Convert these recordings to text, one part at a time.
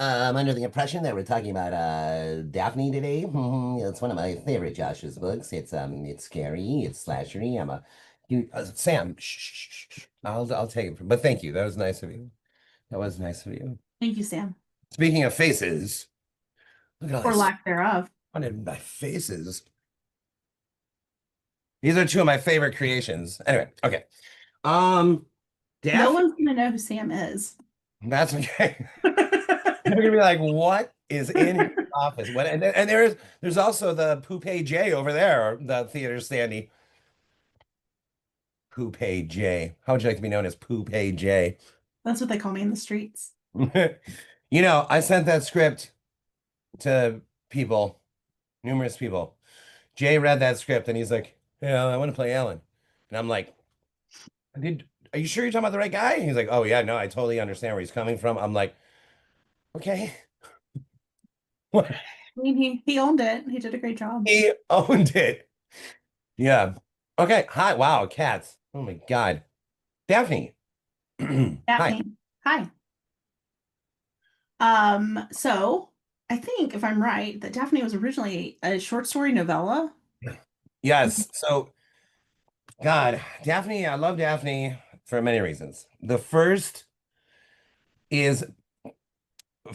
I'm under the impression that we're talking about Daphne today. It's one of my favorite Josh's books. It's scary, it's slashery. Sam. Shh, shh, shh, shh. I'll take it. But thank you. That was nice of you. That was nice of you. Thank you, Sam. Speaking of faces, look at all Or these lack thereof. wanted my faces. These are two of my favorite creations. Anyway, okay. Um, No Daphne. one's gonna know who Sam is. That's okay. They're gonna be like, what is in his office? What and there's also the Poupe J over there, the theater standee. Poupe J. How would you like to be known as Poupe J? That's what they call me in the streets. I sent that script to people, numerous people. Jay read that script and he's like, yeah, I want to play Alan. And I'm like, are you sure you're talking about the right guy? And he's like, oh yeah, no, I totally understand where he's coming from. I'm like, okay. I mean, he owned it. He did a great job. He owned it. Yeah. Okay. Hi. Wow. Cats. Oh my God. Daphne. Hi. Daphne. Hi. So I think if I'm right, that Daphne was originally a short story novella. Yes. So, God, Daphne, I love Daphne for many reasons. The first is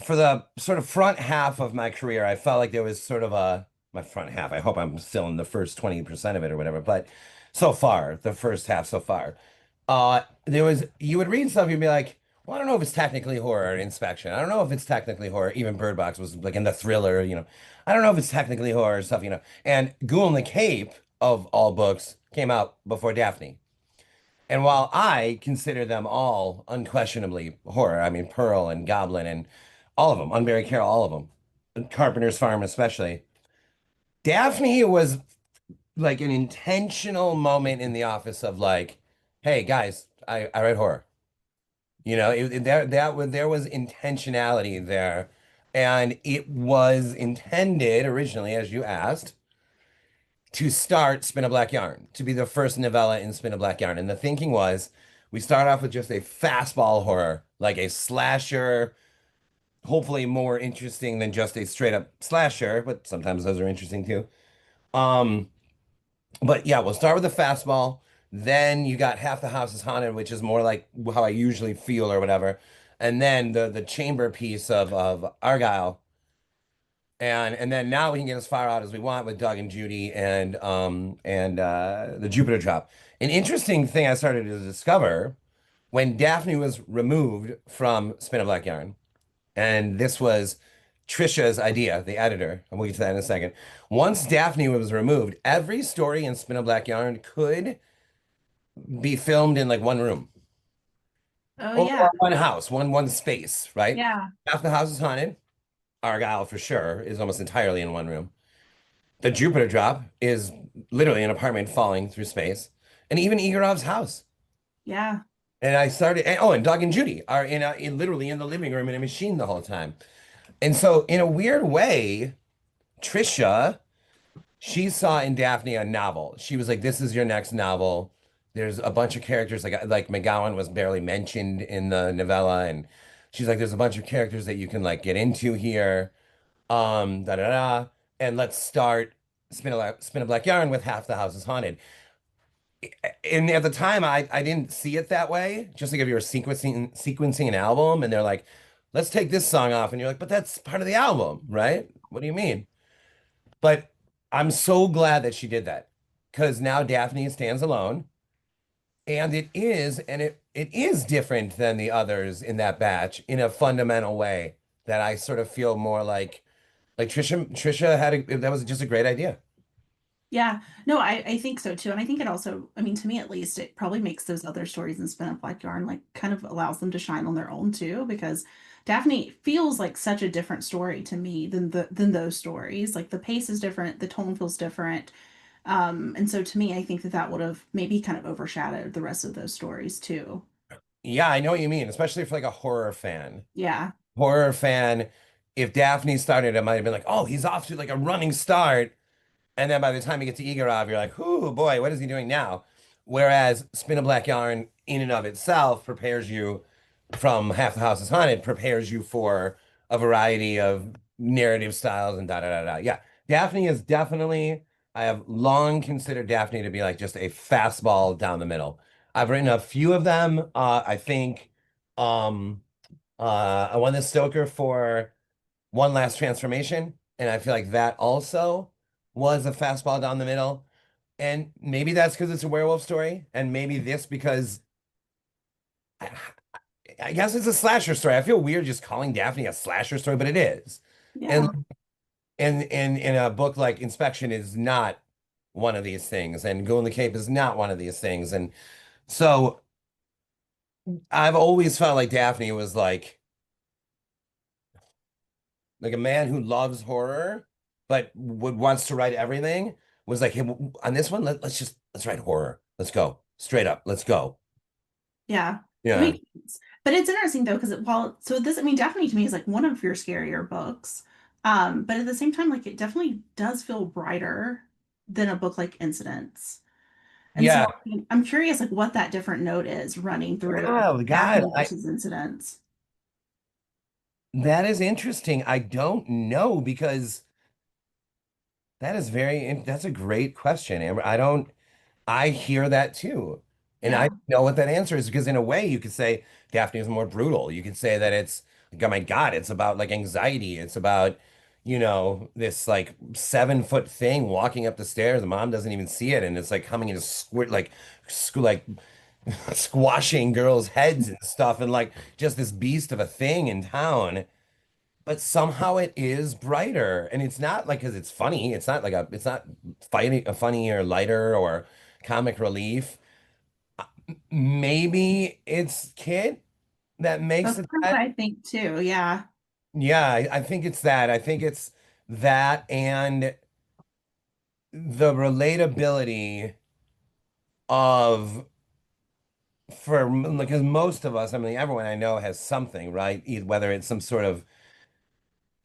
for the sort of front half of my career, I felt like there was sort of my front half. I hope I'm still in the first 20% of it or whatever, but so far, the first half so far, you would read stuff, you'd be like, well, I don't know if it's technically horror or inspection. I don't know if it's technically horror. Even Bird Box was like in the thriller. I don't know if it's technically horror stuff. And Ghoul and the Cape, of all books, came out before Daphne. And while I consider them all unquestionably horror, I mean, Pearl and Goblin and all of them, Unbury Carol, all of them, and Carpenter's Farm especially, Daphne was like an intentional moment in the office of like, hey guys, I read horror. There was intentionality there, and it was intended originally, as you asked, to start Spin a Black Yarn, to be the first novella in Spin a Black Yarn. And the thinking was we start off with just a fastball horror, like a slasher, hopefully more interesting than just a straight up slasher, but sometimes those are interesting too. Um, but yeah, we'll start with the fastball. Then you got Half the House is Haunted, which is more like how I usually feel or whatever. And then the chamber piece of Argyle. And then now we can get as far out as we want with Doug and Judy and the Jupiter drop. An interesting thing I started to discover when Daphne was removed from Spin a Black Yarn, and this was Trisha's idea, the editor, and we'll get to that in a second. Once Daphne was removed, every story in Spin a Black Yarn could be filmed in like one room Oh yeah. or one house, one space, right? Yeah. Half the house is haunted. Argyle for sure is almost entirely in one room. The Jupiter drop is literally an apartment falling through space, and even Egorov's house. Yeah. And I started, and Doug and Judy are literally in the living room in a machine the whole time. And so, in a weird way, Trisha, she saw in Daphne a novel. She was like, "This is your next novel." There's a bunch of characters like McGowan was barely mentioned in the novella, and she's like, "There's a bunch of characters that you can like get into here." Da da da, and let's start spin a black yarn with Half the House is Haunted. And at the time, I didn't see it that way. Just like if you were sequencing an album, and they're like, let's take this song off, and you're like, but that's part of the album, right? What do you mean? But I'm so glad that she did that because now Daphne stands alone, and it is different than the others in that batch in a fundamental way that I sort of feel more like Trisha that was just a great idea. Yeah. No, I think so too. And I think it also, I mean, to me at least, it probably makes those other stories in Spin Up Like Yarn like kind of allows them to shine on their own too, because Daphne feels like such a different story to me than those stories. Like the pace is different, the tone feels different. And so to me, I think that that would have maybe kind of overshadowed the rest of those stories too. Yeah, I know what you mean, especially for like a horror fan. Yeah. Horror fan, if Daphne started, it might have been like, oh, he's off to like a running start. And then by the time you get to Igorov, you're like, oh boy, what is he doing now? Whereas Spin a Black Yarn in and of itself prepares you from Half the House is Haunted, prepares you for a variety of narrative styles and da da da da. Yeah, Daphne is definitely. I have long considered Daphne to be like just a fastball down the middle. I've written a few of them. I think um, I won the Stoker for One Last Transformation, and I feel like that also was a fastball down the middle. And maybe that's because it's a werewolf story, and maybe this because I, I guess it's a slasher story. I feel weird just calling Daphne a slasher story, but it is. And Yeah. in a book like Inspection is not one of these things, and Go in the Cape is not one of these things. And so I've always felt like Daphne was like a man who loves horror, but would wants to write everything. Was like, hey, on this one, let's write horror. Let's go straight up. Let's go. Yeah. It Yeah. makes sense. But it's interesting though, because while so this, I mean, Daphne to me is like one of your scarier books. But at the same time, like it definitely does feel brighter than a book like Incidents. And so Yeah. I'm curious like what that different note is running through Wow, God, Daphne versus Incidents. that is interesting. I don't know because that's a great question, Amber. I hear that too. And I Yeah. know what that answer is because in a way you could say Daphne is more brutal. You could say that it's like, oh my God, it's about like anxiety. It's about, this like 7 foot thing walking up the stairs. The mom doesn't even see it, and it's like coming in a squirt like squashing girls' heads and stuff, and like just this beast of a thing in town. But somehow it is brighter, and it's not like because it's funny. It's not funny or lighter or comic relief. Maybe it's Kit that makes That's it kind of what that. I think too. Yeah. Yeah, I think it's that. I think it's that and the relatability of because most of us, I mean, everyone I know has something, right? Whether it's some sort of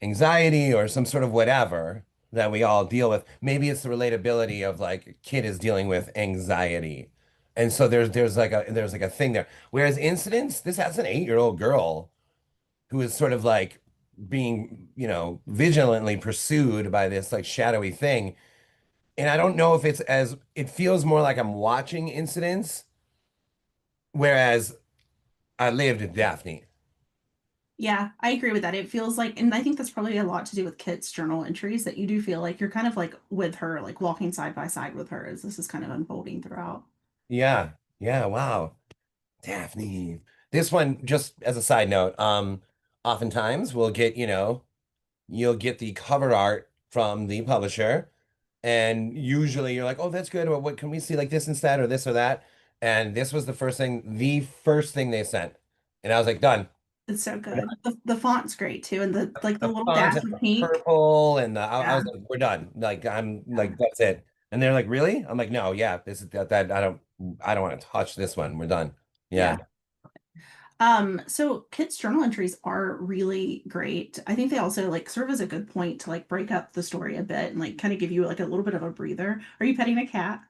anxiety or some sort of whatever that we all deal with. Maybe it's the relatability of like a kid is dealing with anxiety. And so there's like a thing there. Whereas incidents, this has an 8-year-old girl who is sort of like being, vigilantly pursued by this like shadowy thing. And I don't know if it feels more like I'm watching incidents, whereas I lived in Daphne. Yeah, I agree with that. It feels like, and I think that's probably a lot to do with kids' journal entries that you do feel like you're kind of like with her, like walking side by side with her as this is kind of unfolding throughout. Yeah. Yeah. Wow. Daphne. This one, just as a side note, oftentimes you'll get the cover art from the publisher, and usually you're like, oh, that's good. Or what can we see like this instead, or this or that? And this was the first thing they sent. And I was like, done. It's so good. The font's great too, and the like the The little font dash and of the pink. purple I Yeah, was like, we're done. Like I'm yeah, like, that's it. And they're like, really? I'm like, no, yeah, this is that I don't want to touch this one. We're done. Yeah. yeah. So kids' journal entries are really great. I think they also like serve as a good point to like break up the story a bit and like kind of give you like a little bit of a breather. Are you petting a cat?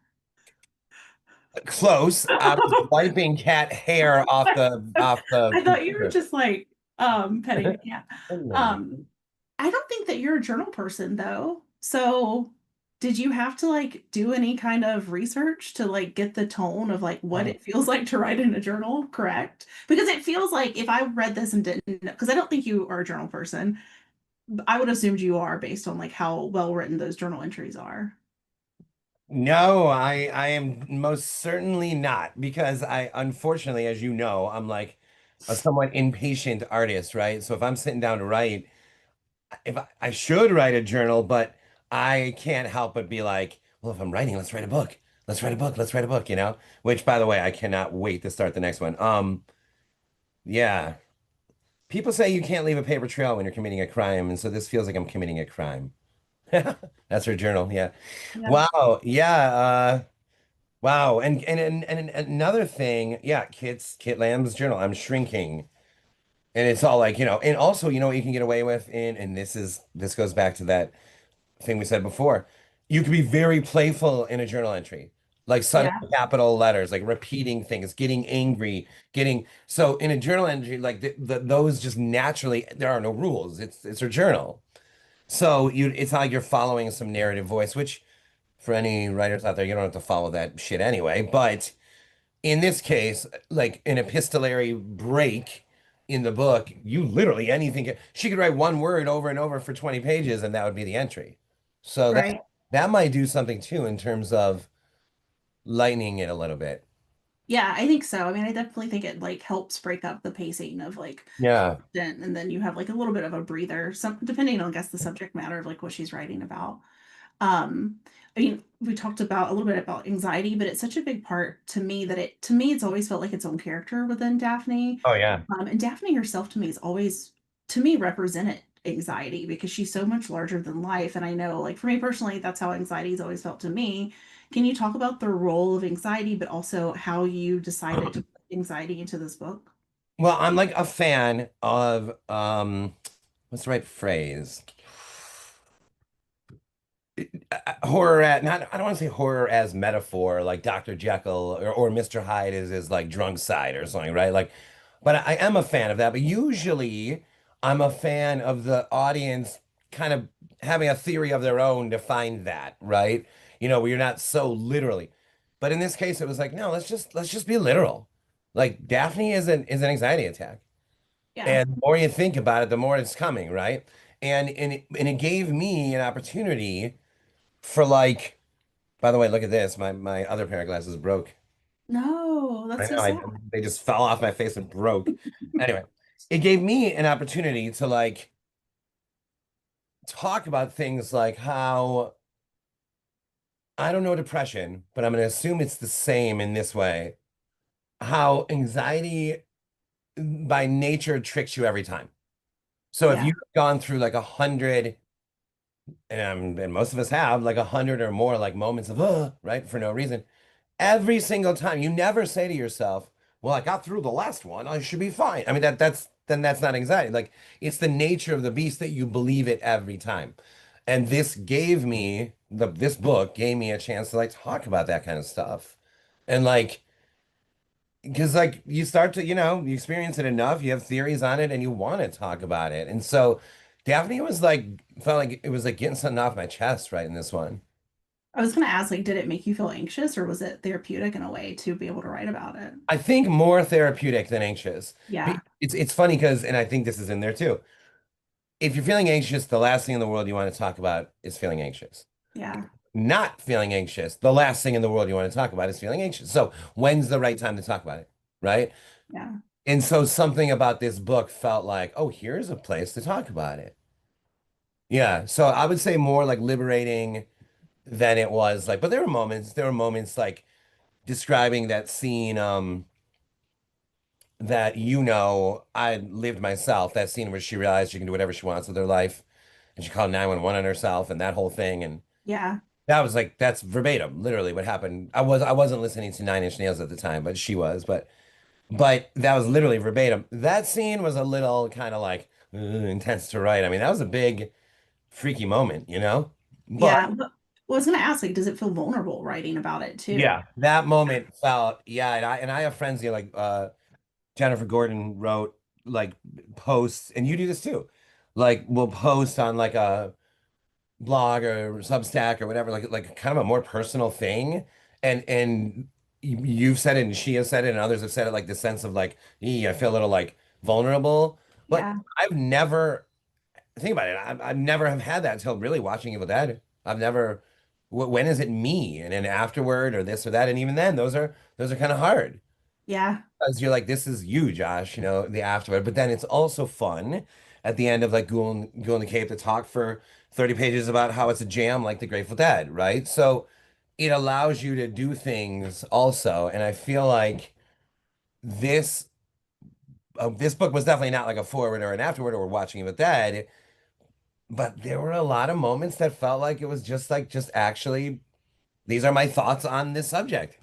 Close. I was wiping cat hair off the I thought you were computer. just like petting the cat. Hello. Um I don't think that you're a journal person though. So did you have to like do any kind of research to like get the tone of like what Um, it feels like to write in a journal correct? Because it feels like if I read this and didn't know, because I don't think you are a journal person, I would assumed you are based on like how well written those journal entries are. no, I am most certainly not because I unfortunately, as you know, I'm like a somewhat impatient artist, right? So if I'm sitting down to write, if I should write a journal, but I can't help but be like, well, if I'm writing, let's write a book. Let's write a book. Let's write a book, Which by the way, I cannot wait to start the next one. Yeah. People say you can't leave a paper trail when you're committing a crime, and so this feels like I'm committing a crime. That's her journal. Yeah. Yeah. Wow. Yeah. Wow. And another thing. Yeah. Kit Lamb's journal. I'm shrinking, and it's all like and also what you can get away with and this goes back to that thing we said before. You can be very playful in a journal entry. like sudden Yeah, capital letters, like repeating things, getting angry, getting so in a journal entry, like those just naturally, there are no rules. It's a journal. So it's not like you're following some narrative voice, which for any writers out there, you don't have to follow that shit anyway. But in this case, like an epistolary break in the book, you literally anything. She could write one word over and over for 20 pages, and that would be the entry. So right. that might do something too in terms of lightening it a little bit. Yeah, I think so. I mean, I definitely think it like helps break up the pacing of like Yeah. constant, and then you have like a little bit of a breather, some depending on, I guess, the subject matter of like what she's writing about. Um, I mean, we talked about a little bit about anxiety, but it's such a big part to me that it to me it's always felt like its own character within Daphne. Oh yeah. And Daphne herself to me is always, to me, represented anxiety because she's so much larger than life. And I know, like, for me personally, that's how anxiety's always felt to me. Can you talk about the role of anxiety, but also how you decided to put anxiety into this book? Well, I'm like a fan of what's the right phrase? Horror at not I don't want to say horror as metaphor like Dr. Jekyll or Mr. Hyde is like drunk side or something, right? Like, but I am a fan of that. But usually I'm a fan of the audience kind of having a theory of their own to find that, right? Where you're not so literally. But in this case, it was like, no, let's just be literal. Like Daphne is an anxiety attack. Yeah. And the more you think about it, the more it's coming, right? And it gave me an opportunity for like, by the way, look at this. My other pair of glasses broke. No, I that's so know sad. they just fell off my face and broke. Anyway, it gave me an opportunity to like talk about things like how I don't know depression, but I'm going to assume it's the same in this way. How anxiety by nature tricks you every time. So if Yeah. you've gone through like 100, and most of us have like 100 or more like moments of right for no reason. Every single time, you never say to yourself, "Well, I got through the last one. I should be fine." I mean, that's not anxiety. Like it's the nature of the beast that you believe it every time. And this book gave me a chance to like talk about that kind of stuff. And like because like you start to, you experience it enough, you have theories on it and you want to talk about it. And so Daphne was like felt like it was like getting something off my chest right in this one. I was going to ask, like, did it make you feel anxious or was it therapeutic in a way to be able to write about it? I think more therapeutic than anxious. Yeah. It's funny because, and I think this is in there too. If you're feeling anxious, the last thing in the world you want to talk about is feeling anxious. Yeah. Not feeling anxious, the last thing in the world you want to talk about is feeling anxious. So when's the right time to talk about it? Right? Yeah. And so something about this book felt like, oh, here's a place to talk about it. Yeah. So I would say more like liberating than it was like, but there were moments like describing that scene, that I lived myself, that scene where she realized she can do whatever she wants with her life and she called 911 on herself and that whole thing. And Yeah. that was like, that's verbatim, literally what happened. I wasn't listening to Nine Inch Nails at the time, but she was, but that was literally verbatim. That scene was a little kind of like intense to write. I mean, that was a big freaky moment. But Yeah. Well, I was going to ask, like, does it feel vulnerable writing about it too? yeah, that moment felt, yeah. And I have friends, like, Jennifer Gordon wrote like posts, and you do this too. Like we'll post on like a blog or Substack or whatever, like kind of a more personal thing. And you've said it, and she has said it, and others have said it, like the sense of like, I feel a little like vulnerable. But Yeah. I've never think about it. I've never have had that until really watching Evil Dead. I've never. When is it me and then afterward or this or that? And even then, those are kind of hard. Yeah. Because you're like, this is you, Josh, the afterward. But then it's also fun at the end of like Ghoul in the Cape to talk for 30 pages about how it's a jam like the Grateful Dead, right? So it allows you to do things also. And I feel like this this book was definitely not like a forward or an afterward or watching Evil Dead, but there were a lot of moments that felt like it was just actually, these are my thoughts on this subject.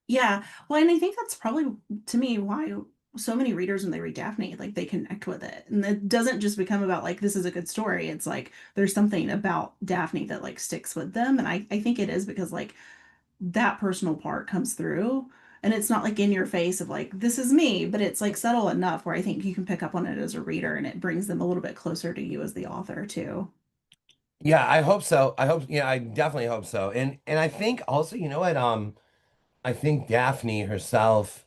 Yeah. Well, and I think that's probably to me why so many readers when they read Daphne, like they connect with it. And it doesn't just become about like this is a good story. It's like there's something about Daphne that like sticks with them. And I think it is because like that personal part comes through. And it's not like in your face of like, this is me, but it's like subtle enough where I think you can pick up on it as a reader and it brings them a little bit closer to you as the author too. Yeah, I hope so. I hope, yeah, I definitely hope so. And I think also, you know what, I think Daphne herself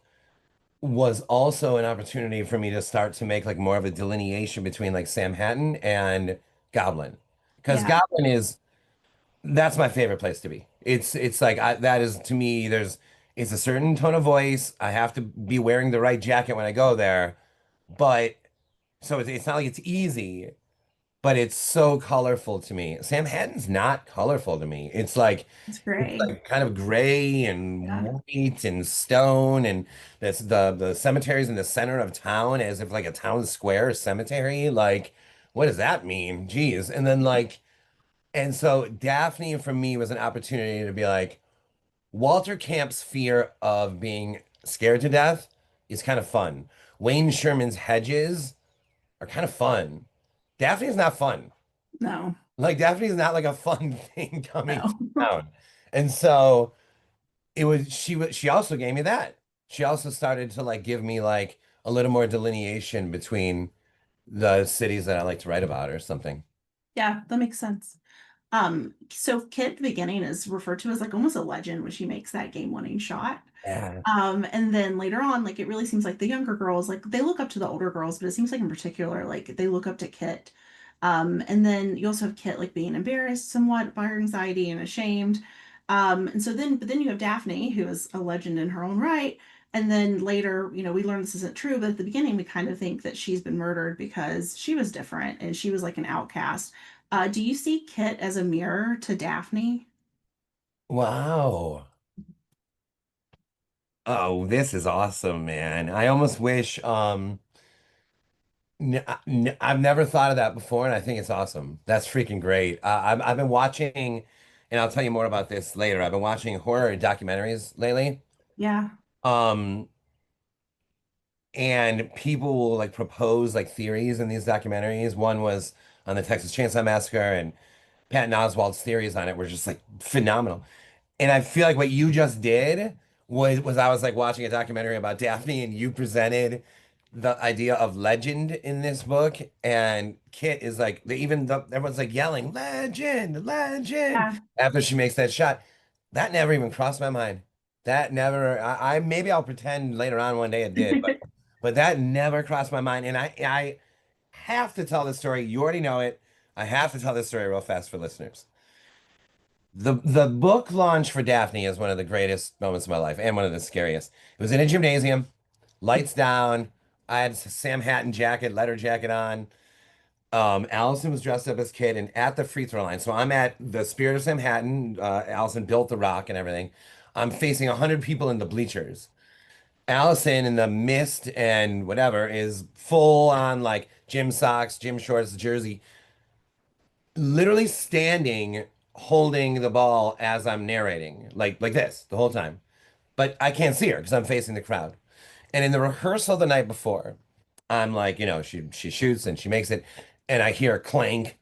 was also an opportunity for me to start to make like more of a delineation between like Sam Hatton and Goblin. Because Yeah, Goblin is that's my favorite place to be. It's like that is to me it's a certain tone of voice. I have to be wearing the right jacket when I go there, but so it's not like it's easy, but it's so colorful to me. Sam Hatton's not colorful to me. it's It's gray. like kind of gray and Yeah, white and stone, and that's the cemetery's in the center of town as if like a town square cemetery. Like, what does that mean? Jeez. And then like, and so Daphne for me was an opportunity to be like, Walter Camp's fear of being scared to death is kind of fun. Wayne Sherman's hedges are kind of fun. Daphne's not fun. no, Like Daphne's not like a fun thing coming to no. town. And so she also gave me that. She also started to like give me like a little more delineation between the cities that I like to write about or something. Yeah, that makes sense. So Kit at the beginning is referred to as like almost a legend when she makes that game-winning shot. Yeah. And then later on, like it really seems like the younger girls, like they look up to the older girls, but it seems like in particular, like they look up to Kit. And then you also have Kit like being embarrassed somewhat by her anxiety and ashamed. And so then, but then you have Daphne, who is a legend in her own right. And then later, we learn this isn't true, but at the beginning, we kind of think that she's been murdered because she was different and she was like an outcast. Do you see Kit as a mirror to Daphne? Wow. Oh, this is awesome, man. I almost wish I've never thought of that before, and I think it's awesome. That's freaking great. I've been watching, and I'll tell you more about this later. I've been watching horror documentaries lately. Yeah, Um, and people will like propose like theories in these documentaries. One was on the Texas Chainsaw Massacre, and Patton Oswalt's theories on it were just like phenomenal. And I feel like what you just did was I was like watching a documentary about Daphne and you presented the idea of legend in this book. And Kit is like everyone's like yelling, legend, legend yeah, after she makes that shot. That never even crossed my mind. That never I maybe I'll pretend later on one day it did, but that never crossed my mind. And I have to tell this story. You already know it. I have to tell this story real fast for listeners. The book launch for Daphne is one of the greatest moments of my life and one of the scariest. It was in a gymnasium, lights down. I had a Sam Hatton jacket, leather jacket on. Allison was dressed up as Kid and at the free throw line. So I'm at the Spirit of Sam Hatton. Allison built the rock and everything. I'm facing 100 people in the bleachers. Allison in the mist and whatever is full on like gym socks, gym shorts, jersey, literally standing holding the ball as I'm narrating, like this the whole time. But I can't see her because I'm facing the crowd. And in the rehearsal the night before, I'm like, she shoots and she makes it, and I hear a clank,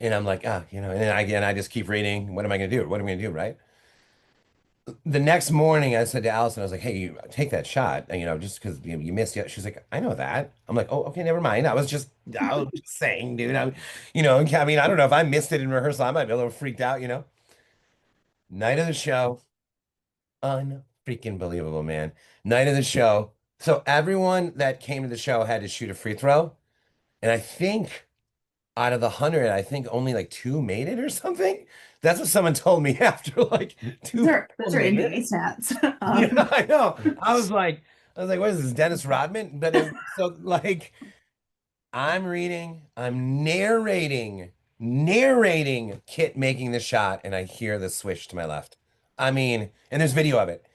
and I'm like, and I just keep reading. What am I gonna do? What am I gonna do? Right. The next morning, I said to Allison, I was like, "Hey, you take that shot, and, just because you missed it." She's like, "I know that." I'm like, "Oh, okay, never mind. I was just saying, dude. I mean, I don't know if I missed it in rehearsal. I might be a little freaked out. Night of the show, unfreaking believable, man. Night of the show. So everyone that came to the show had to shoot a free throw, and I think out of the 100, I think only like two made it or something. That's what someone told me after like those two are people those are made NBA it. stats. Yeah, I know. I was like, what is this, Dennis Rodman? But so like I'm narrating Kit making the shot, and I hear the swish to my left. I mean, and there's video of it.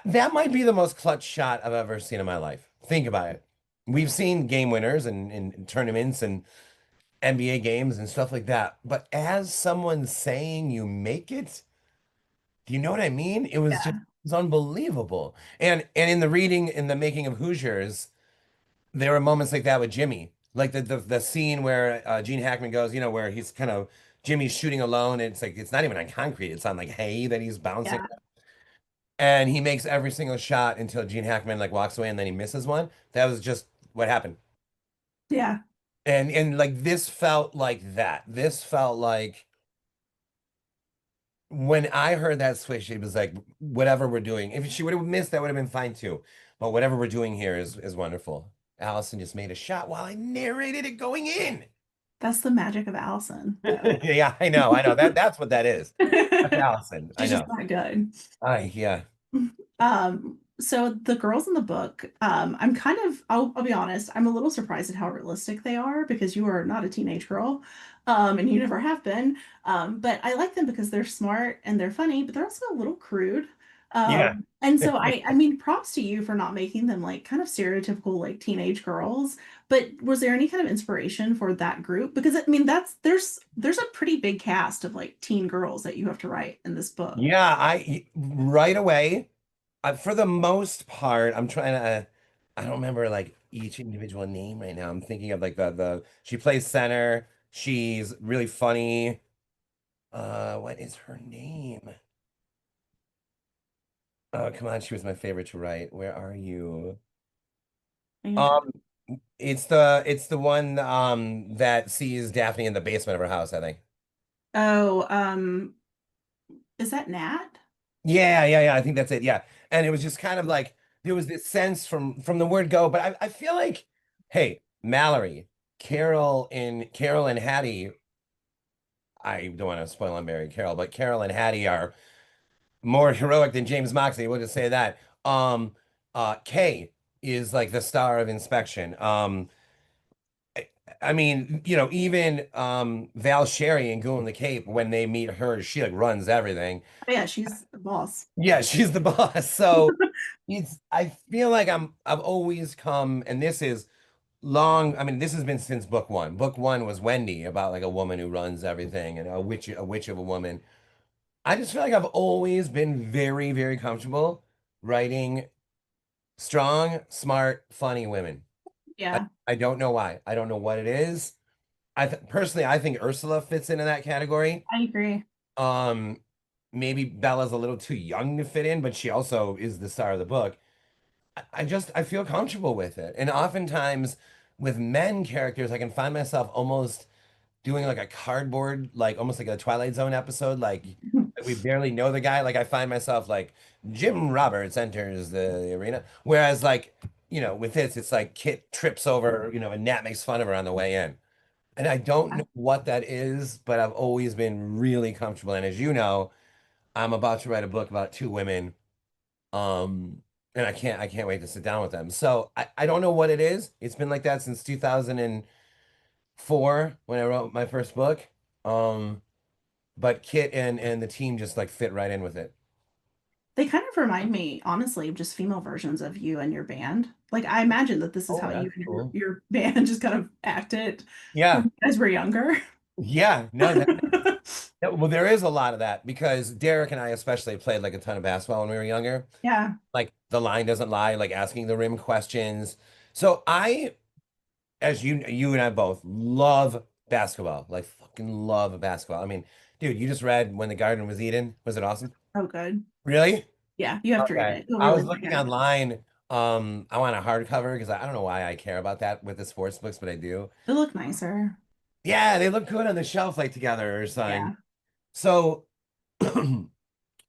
That might be the most clutch shot I've ever seen in my life. Think about it. We've seen game winners in tournaments and NBA games and stuff like that. But as someone saying you make it, do you know what I mean? Yeah, It was unbelievable. And in the making of Hoosiers, there were moments like that with Jimmy. Like the scene where Gene Hackman goes, where he's kind of Jimmy's shooting alone, and it's like it's not even on concrete, it's on like hay that he's bouncing. Yeah. And he makes every single shot until Gene Hackman like walks away and then he misses one. That was just what happened. Yeah. And like this felt like that. This felt like when I heard that switch, it was like whatever we're doing. If she would have missed, that would have been fine too. But whatever we're doing here is wonderful. Allison just made a shot while I narrated it going in. That's the magic of Allison, though. Yeah, I know, I know. That's what that is. That's Allison. I She's just know. not good. I yeah. So the girls in the book, I'm kind of, I'll be honest, I'm a little surprised at how realistic they are because you are not a teenage girl, and you never have been. But I like them because they're smart and they're funny, but they're also a little crude. Yeah. And so I mean, props to you for not making them like kind of stereotypical like teenage girls. But was there any kind of inspiration for that group? Because I mean, there's a pretty big cast of like teen girls that you have to write in this book. Yeah, I right away. For the most part, I'm trying to. I don't remember like each individual name right now. I'm thinking of like the she plays center. She's really funny. What is her name? Oh, come on, she was my favorite to write. Where are you? Yeah. Um, it's the one that sees Daphne in the basement of her house, I think. Oh, is that Nat? Yeah, yeah, yeah. I think that's it. Yeah. And it was just kind of like there was this sense from the word go, but I feel like, hey, Mallory, Carol and Hattie, I don't want to spoil on Mary Carol, but Carol and Hattie are more heroic than James Moxley. We'll just say that. Kay is like the star of Inspection. I, I mean, even Val Sherry and Goon the Cape, when they meet her, she like runs everything. Oh, yeah, she's the boss. Yeah, she's the boss. So I feel like I've always come, and this is long. I mean, this has been since book one. Book one was Wendy, about like a woman who runs everything and a witch of a woman. I just feel like I've always been very, very comfortable writing strong, smart, funny women. I, Yeah, I don't know why. I don't know what it is. Personally, I think Ursula fits into that category. I agree. Um, Maybe Bella's a little too young to fit in, but she also is the star of the book. I feel comfortable with it. And oftentimes with men characters, I can find myself almost doing like a cardboard, like almost like a Twilight Zone episode, like we barely know the guy. Like I find myself like Jim Roberts enters the arena. Whereas like, with this, it's like Kit trips over, and Nat makes fun of her on the way in. And I don't know what that is, but I've always been really comfortable. And as you know, I'm about to write a book about two women. Um, and I can't wait to sit down with them. So I don't know what it is. It's been like that since 2004 when I wrote my first book. Um, but Kit and the team just like fit right in with it. They kind of remind me, honestly, of just female versions of you and your band. Like I imagine that this is Oh, how you that's and your, cool. your band just kind of acted when Yeah. you guys were younger. Yeah. No, well, there is a lot of that because Derek and I especially played like a ton of basketball when we were younger. Yeah. Like the line doesn't lie, like asking the rim questions. So as you and I both love basketball, like fucking love basketball. I mean, dude, you just read When the Garden Was Eden. Was it awesome? Oh, good. Really? Yeah, you have to read Okay. it. You'll I really was like looking it. online. I want a hardcover because I don't know why I care about that with the sports books, but I do. They look nicer. Yeah, they look good on the shelf like together or something. Yeah. So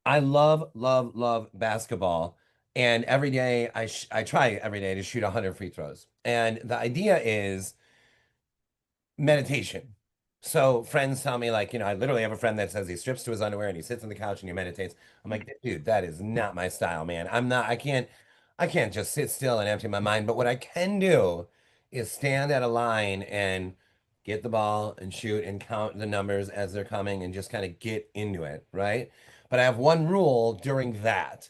I love, love, love basketball. And every day I try every day to shoot 100 free throws. And the idea is meditation. So friends tell me like, I literally have a friend that says he strips to his underwear and he sits on the couch and he meditates. I'm like, dude, that is not my style, man. I can't just sit still and empty my mind. But what I can do is stand at a line and get the ball and shoot and count the numbers as they're coming and just kind of get into it, right? But I have one rule during that,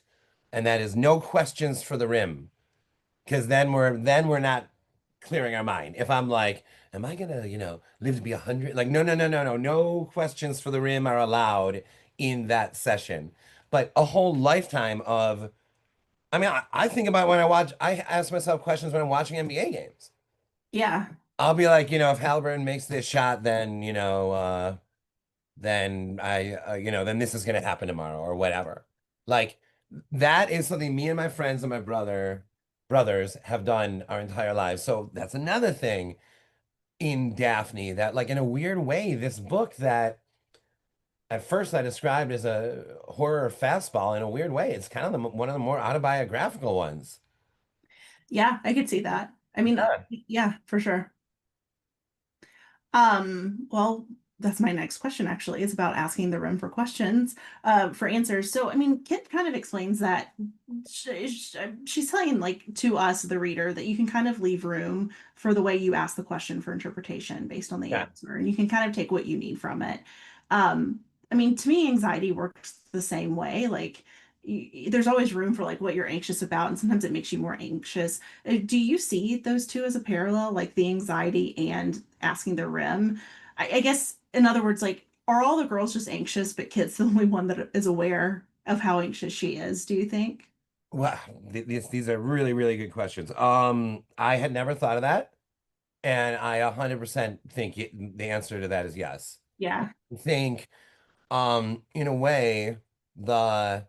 and that is no questions for the rim because then we're not clearing our mind. If I'm like, am I gonna, live to be 100? Like, no, no, no, no, no, no questions for the rim are allowed in that session. But a whole lifetime of, I mean, I think about when I ask myself questions when I'm watching NBA games. Yeah. I'll be like, if Halliburton makes this shot, then, then then this is going to happen tomorrow or whatever. Like that is something me and my friends and my brothers have done our entire lives. So that's another thing in Daphne that like in a weird way, this book that at first I described as a horror fastball in a weird way, it's kind of one of the more autobiographical ones. Yeah, I could see that. I mean, Yeah. yeah, for sure. Well, that's my next question actually. It's about asking the room for questions, for answers. So, I mean, Kit kind of explains that she's telling like to us, the reader, that you can kind of leave room for the way you ask the question for interpretation based on the Yeah. answer, and you can kind of take what you need from it. Um, I mean, to me, anxiety works the same way. Like, there's always room for like what you're anxious about, and sometimes it makes you more anxious. Do you see those two as a parallel, like the anxiety and asking the rim? I guess, in other words, like, are all the girls just anxious, but Kit's the only one that is aware of how anxious she is, do you think? Well, these are really, really good questions. I had never thought of that, and I 100% think the answer to that is yes. Yeah. I think, in a way, the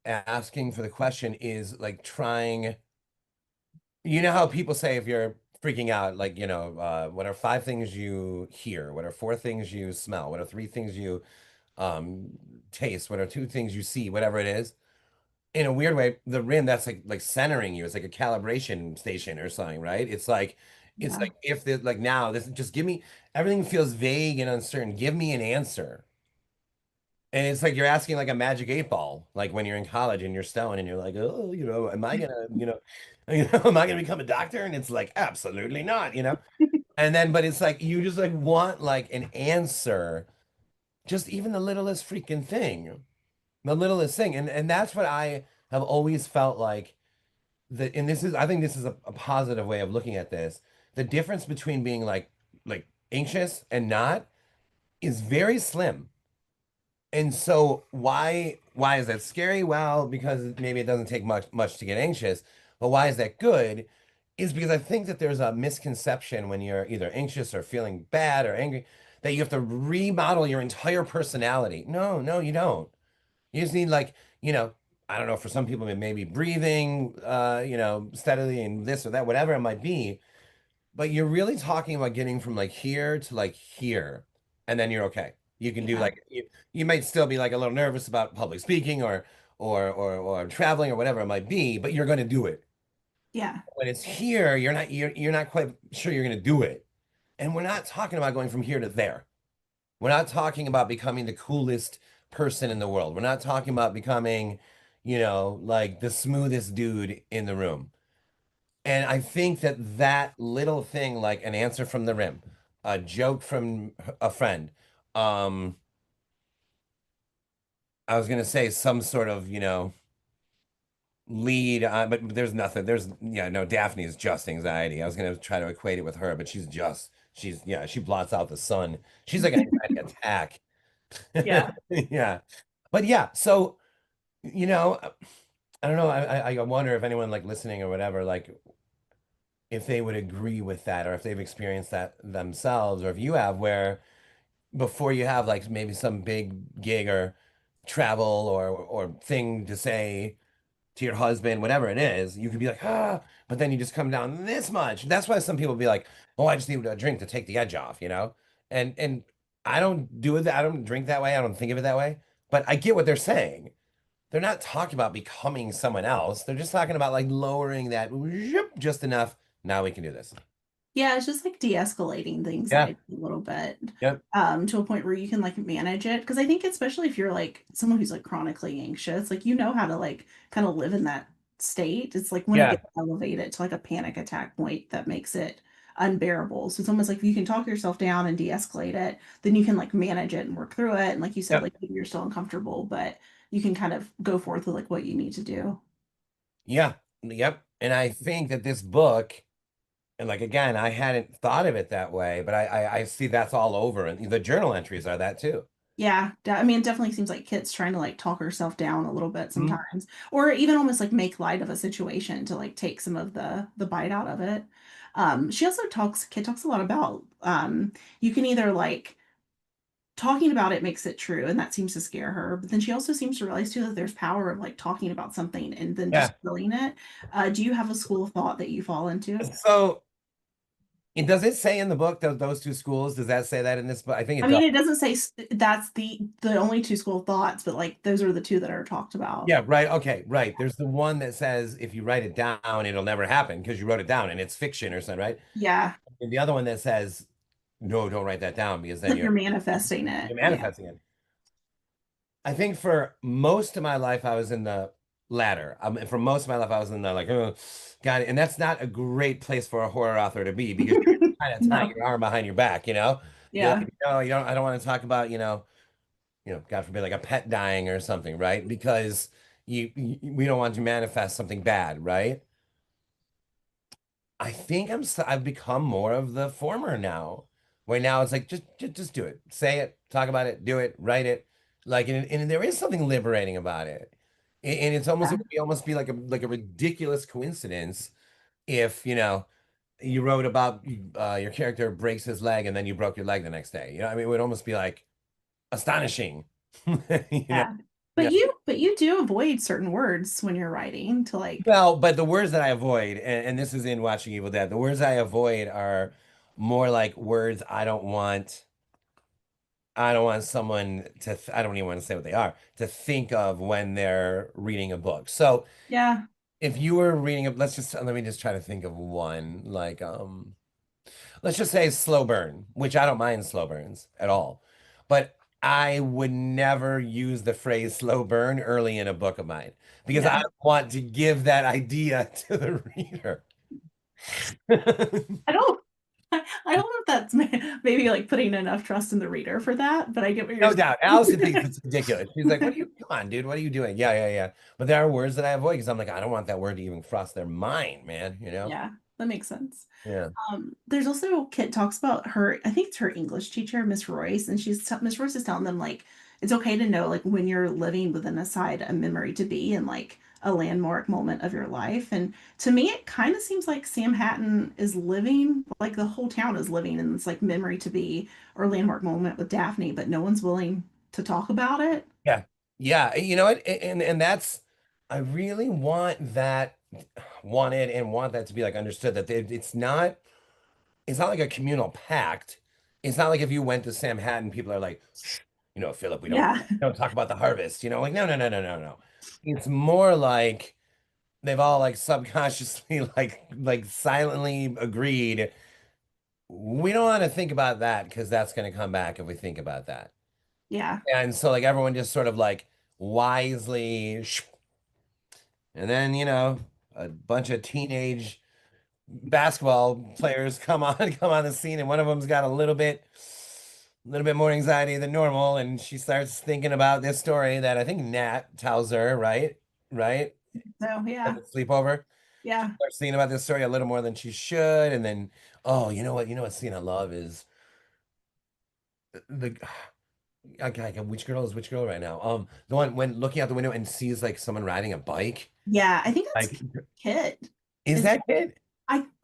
asking for the question is like trying. You know how people say if you're freaking out, like, what are five things you hear? What are four things you smell? What are three things you um taste? What are two things you see? Whatever it is. In a weird way, the rim that's like centering you. It's like a calibration station or something, right? It's Yeah. like if the like now this just give me everything feels vague and uncertain. Give me an answer. And it's like you're asking like a magic eight ball, like when you're in college and you're stoned and you're like, oh, am I gonna, am I gonna become a doctor? And it's like, absolutely not. And then, but it's like you just like want like an answer, just even the littlest freaking thing, the littlest thing. And that's what I have always felt like that. And I think this is a positive way of looking at this. The difference between being like anxious and not is very slim. And so why is that scary? Well, because maybe it doesn't take much to get anxious. But why is that good? Is because I think that there's a misconception when you're either anxious or feeling bad or angry that you have to remodel your entire personality. No, no, you don't. You just need like, I don't know, for some people it may be breathing steadily and this or that, whatever it might be. But you're really talking about getting from like here to like here, and then you're okay. You can do Yeah. like you might still be like a little nervous about public speaking or traveling or whatever it might be, but you're going to do it. Yeah. When it's here, you're not quite sure you're going to do it. And we're not talking about going from here to there. We're not talking about becoming the coolest person in the world. We're not talking about becoming, like the smoothest dude in the room. And I think that that little thing, like an answer from the rim, a joke from a friend, um, I was gonna say some sort of, lead, but there's nothing. Yeah, no, Daphne is just anxiety. I was gonna try to equate it with her, but yeah, she blots out the sun. She's like an anxiety attack. Yeah. Yeah, but yeah, so you know, I don't know. I wonder if anyone like listening or whatever, like if they would agree with that or if they've experienced that themselves or if you have where before you have like maybe some big gig or travel or thing to say to your husband, whatever it is, you could be like, but then you just come down this much. That's why some people be like, oh, I just need a drink to take the edge off. And I don't do it I don't drink that way. I don't think of it that way. But I get what they're saying. They're not talking about becoming someone else. They're just talking about like lowering that just enough. Now we can do this. Yeah, it's just like de-escalating the Yeah. anxiety a little bit, Yep. to a point where you can like manage it. Because I think especially if you're like someone who's like chronically anxious, like you know how to like kind of live in that state. It's like when it Yeah. gets elevated to like a panic attack point that makes it unbearable. So it's almost like if you can talk yourself down and de-escalate it, then you can like manage it and work through it. And like you said, Yep. like maybe you're still uncomfortable, but you can kind of go forth with like what you need to do. Yeah. Yep. And I think that this book, and like again, I hadn't thought of it that way, but I see that's all over, and the journal entries are that too. Yeah, I mean, it definitely seems like Kit's trying to like talk herself down a little bit Mhm. sometimes, or even almost like make light of a situation to like take some of the bite out of it. She also talks. Kit talks a lot about you can either like talking about it makes it true, and that seems to scare her. But then she also seems to realize too that there's power of like talking about something and then Yeah. just feeling it. Do you have a school of thought that you fall into? So, and does it say in the book those two schools? Does that say that in this book? I think I it does. mean, it doesn't say that's the only two school of thoughts, but like those are the two that are talked about. Yeah, right. Okay, right. There's the one that says if you write it down, it'll never happen because you wrote it down and it's fiction or something, right? Yeah, And the other one that says, no, don't write that down because then like you're manifesting it. you're Yeah, manifesting it. I think for most of my life, I was in the latter. For most of my life, I was in the like, oh, God, and that's not a great place for a horror author to be because you're kind of tying no, your arm behind your back, you know? You're yeah, like, no, you don't, I don't want to talk about, God forbid, like a pet dying or something, right? Because we don't want to manifest something bad, right? I think I've become more of the former now, where now it's like just do it, say it, talk about it, do it, write it, like and there is something liberating about it, and it yeah, would almost be like a ridiculous coincidence if you wrote about your character breaks his leg and then you broke your leg the next day. I mean, it would almost be like astonishing, you know. yeah. Yeah. But you do avoid certain words when you're writing to like, Well, but the words that I avoid, and this is in Watching Evil Dead, the words I avoid are more like words I don't want someone I don't even want to say what they are, to think of when they're reading a book. So yeah, if you were reading a, let me just try to think of one, like, let's just say slow burn, which I don't mind slow burns at all. But I would never use the phrase slow burn early in a book of mine because I yeah. want to give that idea to the reader. I don't, I don't know if that's maybe like putting enough trust in the reader for that, but I get what you're No doubt. Allison thinks saying. it's ridiculous. She's like, what are you, come on, dude, what are you doing? Yeah, yeah, yeah. But there are words that I avoid because I'm like, I don't want that word to even cross their mind, man, you know? Yeah, that makes sense. Yeah. There's also Kit talks about her, I think it's her English teacher, Miss Royce, and Miss Royce is telling them like it's okay to know like when you're living within a side a memory to be and like a landmark moment of your life. And to me, it kind of seems like Sam Hatton is living, like the whole town is living in this like memory to be or landmark moment with Daphne, but no one's willing to talk about it. Yeah. Yeah. You know what? And that's, I really want that to be like understood that it's not like a communal pact. It's not like if you went to Sam Hatton, people are like, Philip, we Yeah, don't talk about the harvest, like, no, no, no, no, no, no. It's more like they've all like subconsciously like silently agreed. We don't want to think about that because that's going to come back if we think about that. yeah. And so like everyone just sort of like wisely, and then a bunch of teenage basketball players come on the scene, and one of them's got a little bit more anxiety than normal, and she starts thinking about this story that I think Nat tells her, right? Right? So At yeah, the sleepover. She yeah, starts thinking about this story a little more than she should, and then, oh, you know what scene I love is the okay, which girl is which girl right now? The one when looking out the window and sees like someone riding a bike. yeah. I think Like, that's Kit. is Is that kid?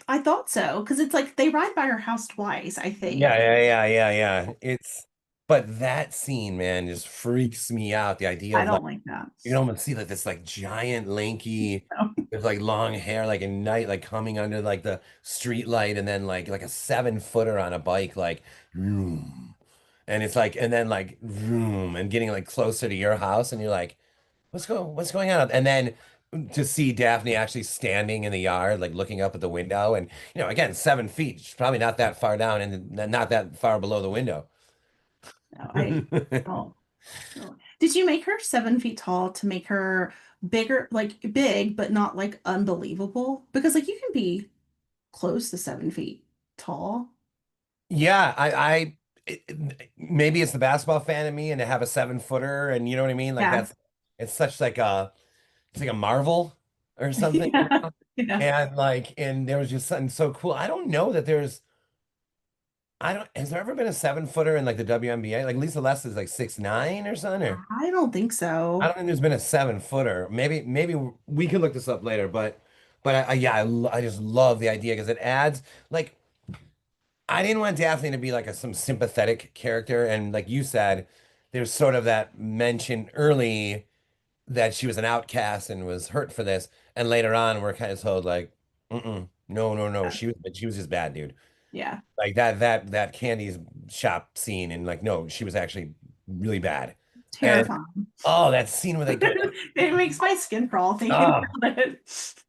I thought so because it's like they ride by her house twice, I Yeah, think. yeah, yeah, yeah, yeah. But that scene, man, just freaks me out. The idea I of like don't like that. you can almost see like this like giant lanky So, with like long hair, like at night, like coming under like the street light, and then like a 7-footer on a bike, like vroom. And it's like, and then like vroom, and getting like closer to your house, and you're like, what's going on? And then to see Daphne actually standing in the yard, like looking up at the window, and again, 7 feet, she's probably not that far down and not that far below the window. no, I don't. No. Did you make her 7 feet tall to make her bigger, like big, but not like unbelievable? Because like you can be close to 7 feet tall. Yeah, maybe it's the basketball fan in me, and to have a 7-footer, and you know what I mean? Like Yeah. it's such like it's like a marvel or something, Yeah. Yeah. and like, and there was just something so cool. I don't know that has there ever been a 7-footer in like the WNBA? Like Lisa Les is like 6'9" or something, or I don't think I so. don't think there's been a 7-footer. Maybe we could look this up later, but yeah, I just love the idea because it adds like I didn't want Daphne to be like some sympathetic character, and like you said, there's sort of that mention early that she was an outcast and was hurt for this, and later on we're kind of told like, no, no, no, Yeah. she was just bad, dude. Yeah. Like that candy shop scene, and like, no, she was actually really bad. And Terrifying. oh, that scene where they go, It makes my skin crawl thinking oh, about it.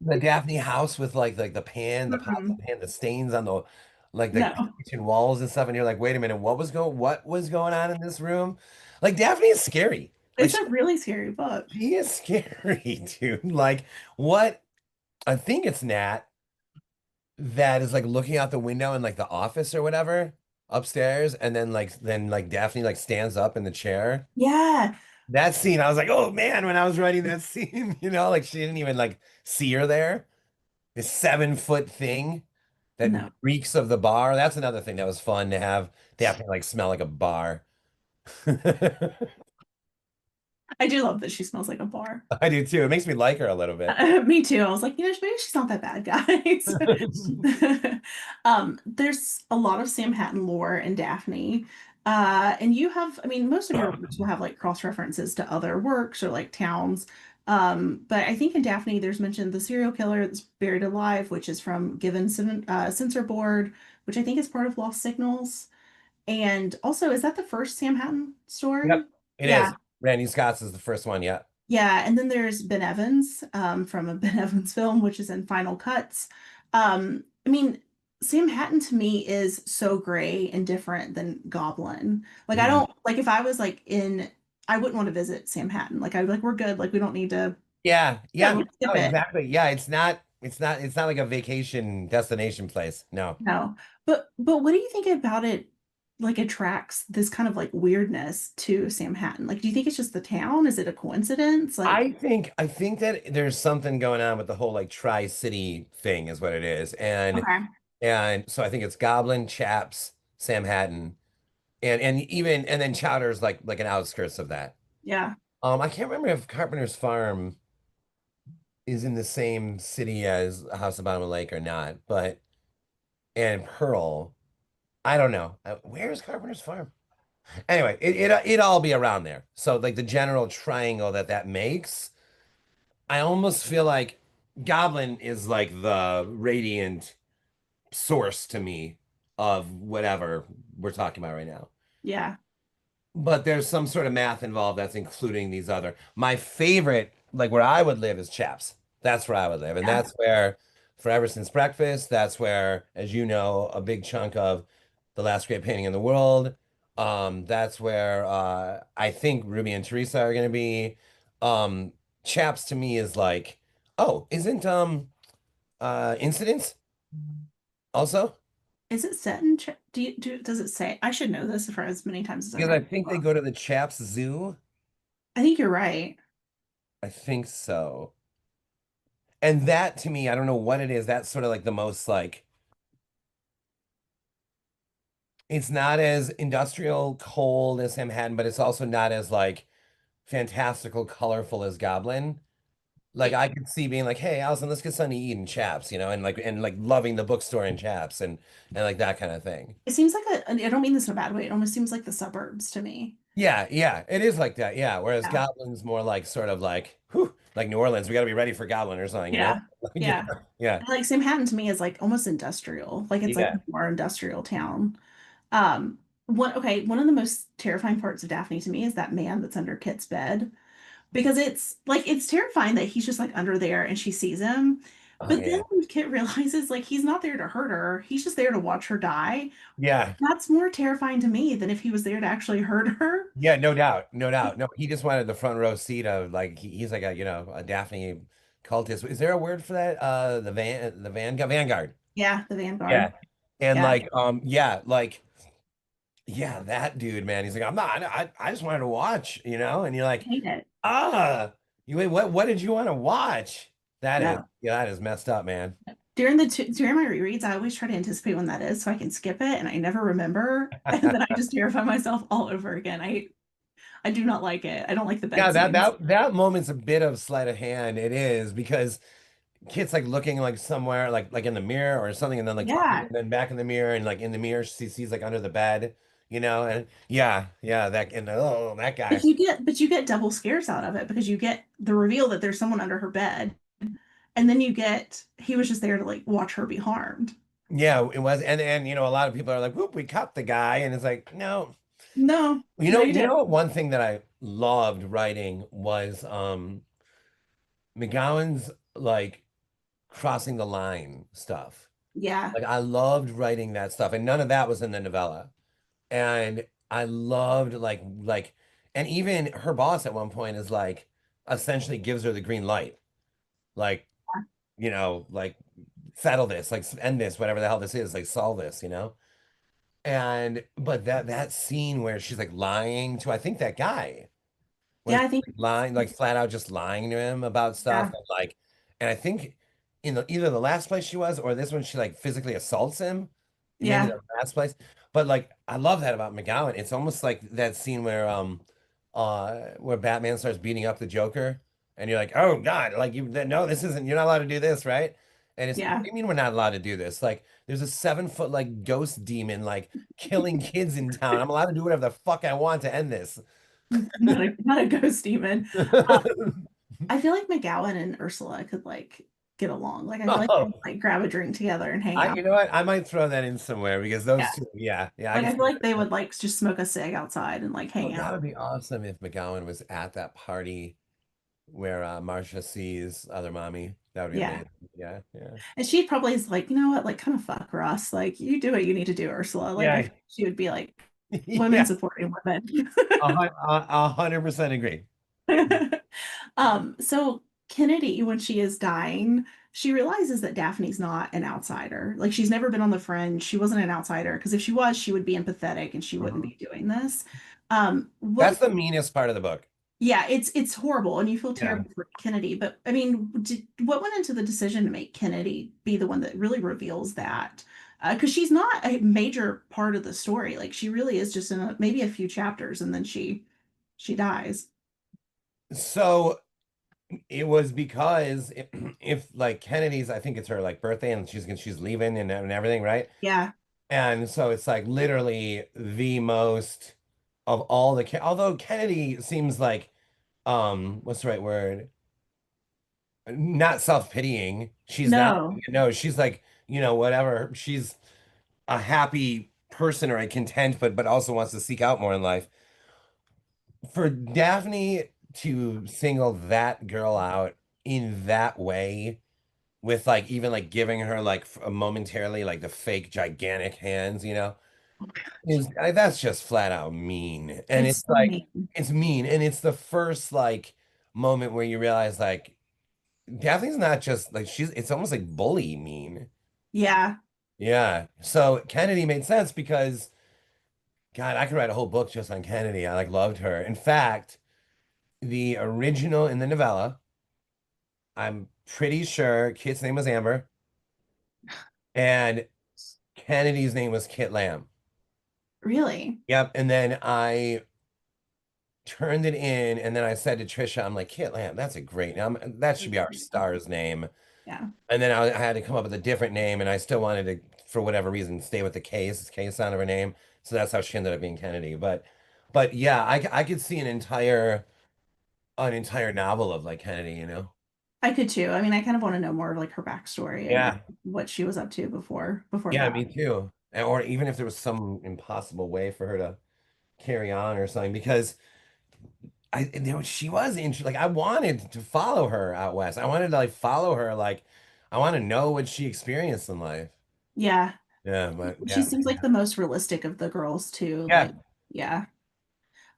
the Daphne house with like the pan, the pots of Mm-mm. pan, the stains on the like the No, kitchen walls and stuff, and you're like, wait a minute, what was going on in this room? Like Daphne is scary. Like it's a really scary book. she is scary, dude. Like what? I think it's Nat that is like looking out the window in like the office or whatever upstairs, and then Daphne like stands up in the chair. Yeah. That scene, I was like, oh man, when I was writing that scene, like she didn't even like see her there. This 7 foot thing that No. reeks of the bar. That's another thing that was fun to have. Daphne like smell like a bar. I do love that she smells like a bar. I do too. It makes me like her a little bit. Me too. I was like, maybe she's not that bad, guys. There's a lot of Sam Hatton lore in Daphne. And you have, I mean, most of your works will have like cross references to other works or like towns. But I think in Daphne, there's mentioned the serial killer that's buried alive, which is from Given Censor Board, which I think is part of Lost Signals. And also, is that the first Sam Hatton story? Yep, it Yeah. is. Randy Scott's is the first one. Yeah. Yeah, and then there's Ben Evans from a Ben Evans film, which is in Final Cuts. I mean, Sam Hatton to me is so gray and different than Goblin. Like, I Mhm. don't like if I was like in, I wouldn't want to visit Sam Hatton. Like, I'd be like, we're good. Like, we don't need to, Yeah. yeah, Yeah. let's skip No, it. exactly. Yeah. It's not like a vacation destination place. No. No, but what do you think about it? Like, attracts this kind of like weirdness to Sam Hatton. Like, do you think it's just the town? Is it a coincidence? Like, I think that there's something going on with the whole like Tri-City thing is what it is. And okay, and so I think it's Goblin, Chaps, Sam Hatton, and then Chowder's like an outskirts of that. yeah, I can't remember if Carpenter's Farm is in the same city as House of Bottom of the Lake or not, but and Pearl, I don't know. Where is Carpenter's Farm? Anyway, it all be around there. So like the general triangle that makes, I almost feel like Goblin is like the radiant source to me of whatever we're talking about right now. yeah, But there's some sort of math involved that's including these other. My favorite, like where I would live, is Chaps. That's where I would live, and yeah. that's where Forever Since Breakfast. That's where, as you know, a big chunk of the last great painting in the world. That's where I think Ruby and Teresa are going to be. Um, Chaps to me is like, oh, isn't Incidents also? Is it set in? Does it say? I should know this for as many times as I've Because I read the think they book. go to the Chaps Zoo. I think you're right. I think so. And that to me, I don't know what it is. That's sort of like the most like it's not as industrial cold as Manhattan, but it's also not as like fantastical, colorful as Goblin. Like It, I could see being like, hey, Allison, let's get something to eat in Chaps, and like loving the bookstore in Chaps and like that kind of thing. it seems like I don't mean this in a bad way. It almost seems like the suburbs to me. Yeah, yeah, it is like that. Yeah. Whereas Yeah, Goblin's more like sort of like, whew, like New Orleans, we got to be ready for Goblin or something, you know? yeah, Yeah, yeah. yeah, And, like Sam Hatton to me is like almost industrial. Like it's like yeah. more industrial town. One of the most terrifying parts of Daphne to me is that man that's under Kit's bed. Because it's terrifying that he's just like under there and she sees him. Oh But then yeah, when Kit realizes like he's not there to hurt her, he's just there to watch her die. yeah. That's more terrifying to me than if he was there to actually hurt her. Yeah, no doubt, no doubt. No, he just wanted the front row seat of like he's like a Daphne cultist. Is there a word for that? The vanguard. Yeah, the Vanguard. Yeah. And Yeah, yeah, that dude, man. He's like, I'm not. I just wanted to watch, and you're I like, hate it. you wait, what did you want to watch? No. That is messed up, man. During my rereads, I always try to anticipate when that is so I can skip it, and I never remember, and then I just terrify myself all over again. I do not like it. I don't like the Yeah, bed that scenes. that that moment's a bit of sleight of hand. It is because. Kit's like looking like somewhere like in the mirror or something, and then like talking, Yeah. and then back in the mirror, and like in the mirror she sees like under the bed, and yeah, that and oh that guy. But you get double scares out of it because you get the reveal that there's someone under her bed, and then you get he was just there to like watch her be harmed. Yeah, it was, and a lot of people are like, "Whoop, we caught the guy," and it's like, no, No, you no, know, you you did. know, one thing that I loved writing was McGowan's like crossing the line stuff. Yeah. Like I loved writing that stuff, and none of that was in the novella. And I loved and even her boss at one point is like essentially gives her the green light, like like settle this, like end this, whatever the hell this is, like solve this. And but that scene where she's like lying to I think that guy when Yeah, I she's think like lying, like flat out just lying to him about stuff, yeah. and I think in either the last place she was or this one, she like physically assaults him. Maybe Yeah. the last place, but like I love that about McGowan. It's almost like that scene where Batman starts beating up the Joker, and you're like, oh God, like no, this isn't. You're not allowed to do this, right? And it's what Yeah. do you mean we're not allowed to do this? Like, there's a 7 foot like ghost demon like killing kids in town. I'm allowed to do whatever the fuck I want to end this. Not a ghost demon. I feel like McGowan and Ursula could like get along. Like I feel like they Oh, could, like grab a drink together and hang I out. you know what? I might throw that in somewhere because Yeah. those two, yeah, I Like can I see feel like they that. would like just smoke a cig outside and like Oh, hang that out. would be awesome if McGowan was at that party where Marsha sees other mommy. That would be Yeah. amazing. Yeah, yeah. And she probably is like, you know what, like kind of fuck Russ. Like you do what you need to do, Ursula. Like I Yeah, feel like she would be like women yeah. supporting women. 100% agree. So Kennedy, when she is dying, she realizes that Daphne's not an outsider. Like she's never been on the fringe. She wasn't an outsider because if she was, she would be empathetic and she wouldn't Mhm. be doing this. That's What the meanest part of the book. Yeah, it's horrible and you feel Yeah. terrible for Kennedy, but I mean, what went into the decision to make Kennedy be the one that really reveals that? Because she's not a major part of the story. Like she really is just in maybe a few chapters and then she dies. So it was because if like Kennedy's, I think it's her like birthday and she's leaving and everything, right? Yeah. And so it's like literally the most of all although Kennedy seems like what's the right word? Not self-pitying. She's not, No. no, she's like, whatever. She's a happy person or a content, but also wants to seek out more in life. For Daphne to single that girl out in that way, with like even like giving her like momentarily like the fake gigantic hands, that's just flat out mean. And It's it's so like mean. it's mean, and it's the first like moment where you realize like Daphne's not just like it's almost like bully mean. Yeah. Yeah. So Kennedy made sense because God, I could write a whole book just on Kennedy. I like loved her. In fact, the original in the novella, I'm pretty sure Kit's name was Amber and Kennedy's name was Kit Lamb. Really? Yep. And then I turned it in and then I said to Trisha, I'm like, Kit Lamb, that's a great name. That should be our star's name. Yeah. And then I had to come up with a different name, and I still wanted to, for whatever reason, stay with the K's, K sound of her name. So that's how she ended up being Kennedy. But yeah, I could see an entire novel of like Kennedy. I could too. I mean, I kind of want to know more of like her backstory and Yeah, what she was up to before yeah, that. me too. Or even if there was some impossible way for her to carry on or something, because she was interesting. Like I wanted to follow her out west. I wanted to like follow her. Like I want to know what she experienced in life. Yeah. Yeah, but She yeah, seems like the most realistic of the girls too. yeah. Like, yeah.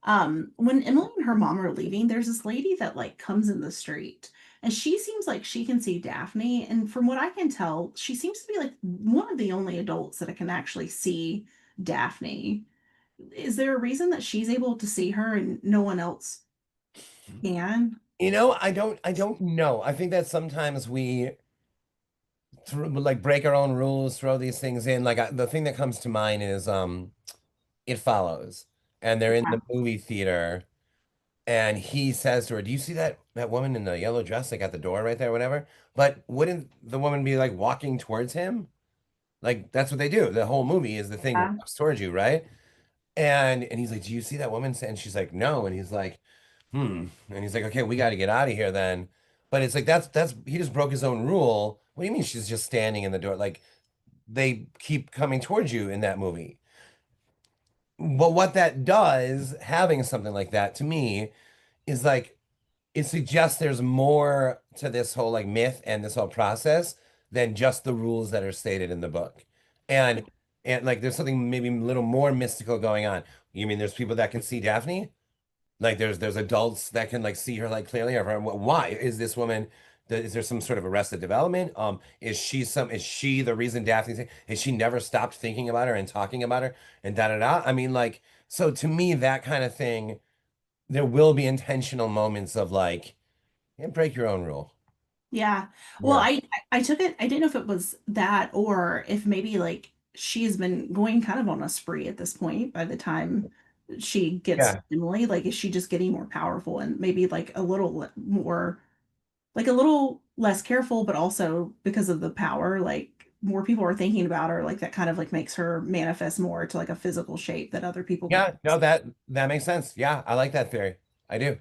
When Emily and her mom are leaving, there's this lady that like comes in the street and she seems like she can see Daphne. And from what I can tell, she seems to be like one of the only adults that can actually see Daphne. Is there a reason that she's able to see her and no one else can? I don't know. I think that sometimes we like break our own rules, throw these things in. Like the thing that comes to mind is It Follows, and they're in Yeah. the movie theater, And he says to her, "Do you see that woman in the yellow dress like at the door right there, whatever?" But wouldn't the woman be like walking towards him? Like that's what they do. The whole movie is the thing Yeah. walks towards you, right? And he's like, "Do you see that woman?" And she's like, "No." And he's like, "Hmm." And he's like, "Okay, we got to get out of here then." But it's like that's he just broke his own rule. What do you mean she's just standing in the door? Like they keep coming towards you in that movie. But what that does, having something like that to me, is like it suggests there's more to this whole like myth and this whole process than just the rules that are stated in the book. And and like there's something maybe a little more mystical going on. You mean there's people that can see Daphne? Like there's adults that can like see her like clearly. Or why is this woman? Is there some sort of arrested development? Is she the reason Daphne's has she never stopped thinking about her and talking about her and da da da? I mean, like, so to me, that kind of thing, there will be intentional moments of like, yeah, break your own rule. Yeah. Well, Yeah. I took it, I didn't know if it was that or if maybe like she's been going kind of on a spree at this point by the time she gets to Yeah. Emily. Like, is she just getting more powerful and maybe like a little more, like a little less careful, but also because of the power, like more people are thinking about her, like that kind of like makes her manifest more to like a physical shape that other people can. Yeah. No, that makes sense. Yeah, I like that theory. I do.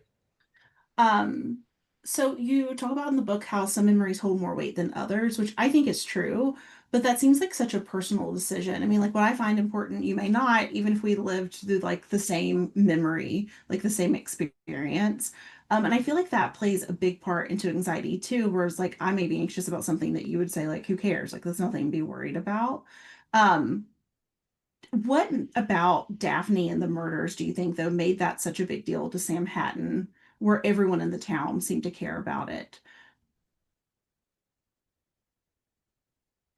Um, so you talk about in the book how some memories hold more weight than others, which I think is true, but that seems like such a personal decision. I mean, like what I find important, you may not, even if we lived through like the same memory, like the same experience. And I feel like that plays a big part into anxiety too, whereas like I may be anxious about something that you would say, like, who cares? Like there's nothing to be worried about. Um, what about Daphne and the murders do you think, though, made that such a big deal to Sam Hatton, where everyone in the town seemed to care about it?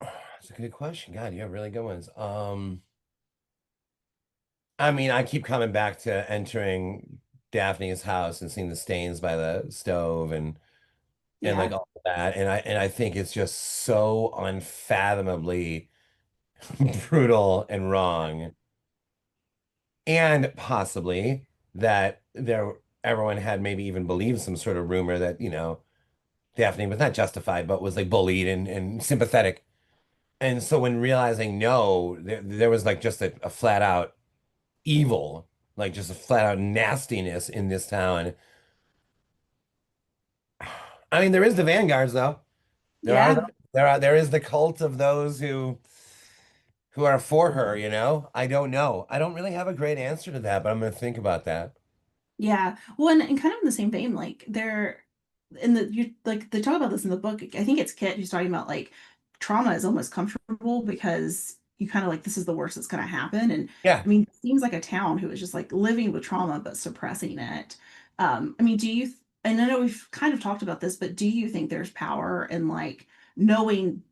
That's a good question. God, you have really good ones. I mean, I keep coming back to entering Daphne's house and seeing the stains by the stove and like Yeah, all of that. And I think it's just so unfathomably brutal and wrong. And possibly that there everyone had maybe even believed some sort of rumor that, Daphne was not justified, but was like bullied and sympathetic. And so when realizing no, there was like just a flat out evil, like just a flat out nastiness in this town. I mean, there is the vanguards though. yeah, There is the cult of those who are for her, you know? I don't know. I don't really have a great answer to that, but I'm gonna think about that. yeah. Well, and kind of in the same vein, like they're in the you like they talk about this in the book. I think it's Kit who's talking about like trauma is almost comfortable because you kind of like this is the worst that's going to happen. And Yeah. I mean, it seems like a town who is just like living with trauma but suppressing it. I mean, and I know we've kind of talked about this, but do you think there's power in like knowing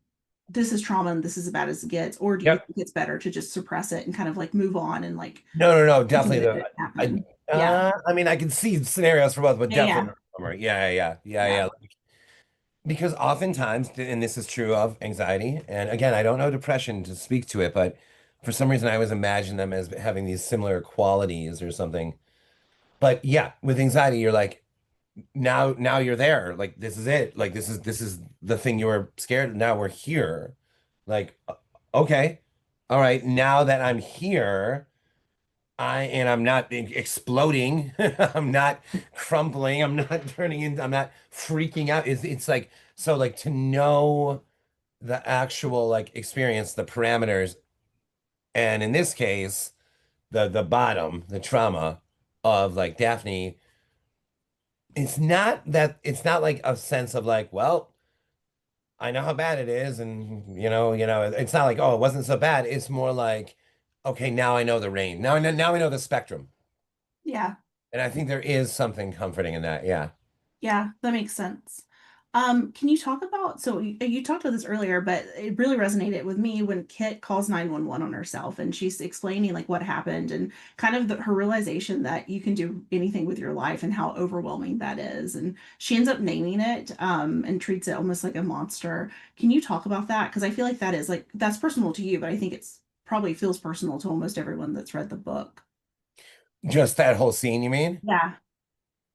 this is trauma and this is as bad as it gets, or do you Yep. think it's better to just suppress it and kind of like move on and like No, no, no, pretend definitely it the didn't happen? Yeah, I mean I can see scenarios for both, but yeah, definitely yeah, the former. Yeah, yeah, yeah, yeah, yeah. Because oftentimes, and this is true of anxiety, and again, I don't know depression to speak to it, but for some reason I always imagine them as having these similar qualities or something. But yeah, with anxiety, you're like, now you're there. Like this is it. Like this is the thing you were scared of. Now we're here. Like, okay. All right, now that I'm here. I'm not exploding. I'm not crumpling. I'm not turning into, I'm not freaking out. It's like so like to know the actual like experience, the parameters, and in this case, the bottom, the trauma of like Daphne, it's not like a sense of like, well, I know how bad it is, and it's not like, oh, it wasn't so bad. It's more like, okay, now I know the range. Now I know the spectrum. yeah. And I think there is something comforting in that. Yeah. Yeah, that makes sense. Can you talk about, so you talked about this earlier, but it really resonated with me when Kit calls 911 on herself and she's explaining like what happened and kind of her realization that you can do anything with your life and how overwhelming that is. And she ends up naming it, and treats it almost like a monster. Can you talk about that? Because I feel like that is like, that's personal to you, but I think it's probably feels personal to almost everyone that's read the book. Just that whole scene, you mean? Yeah.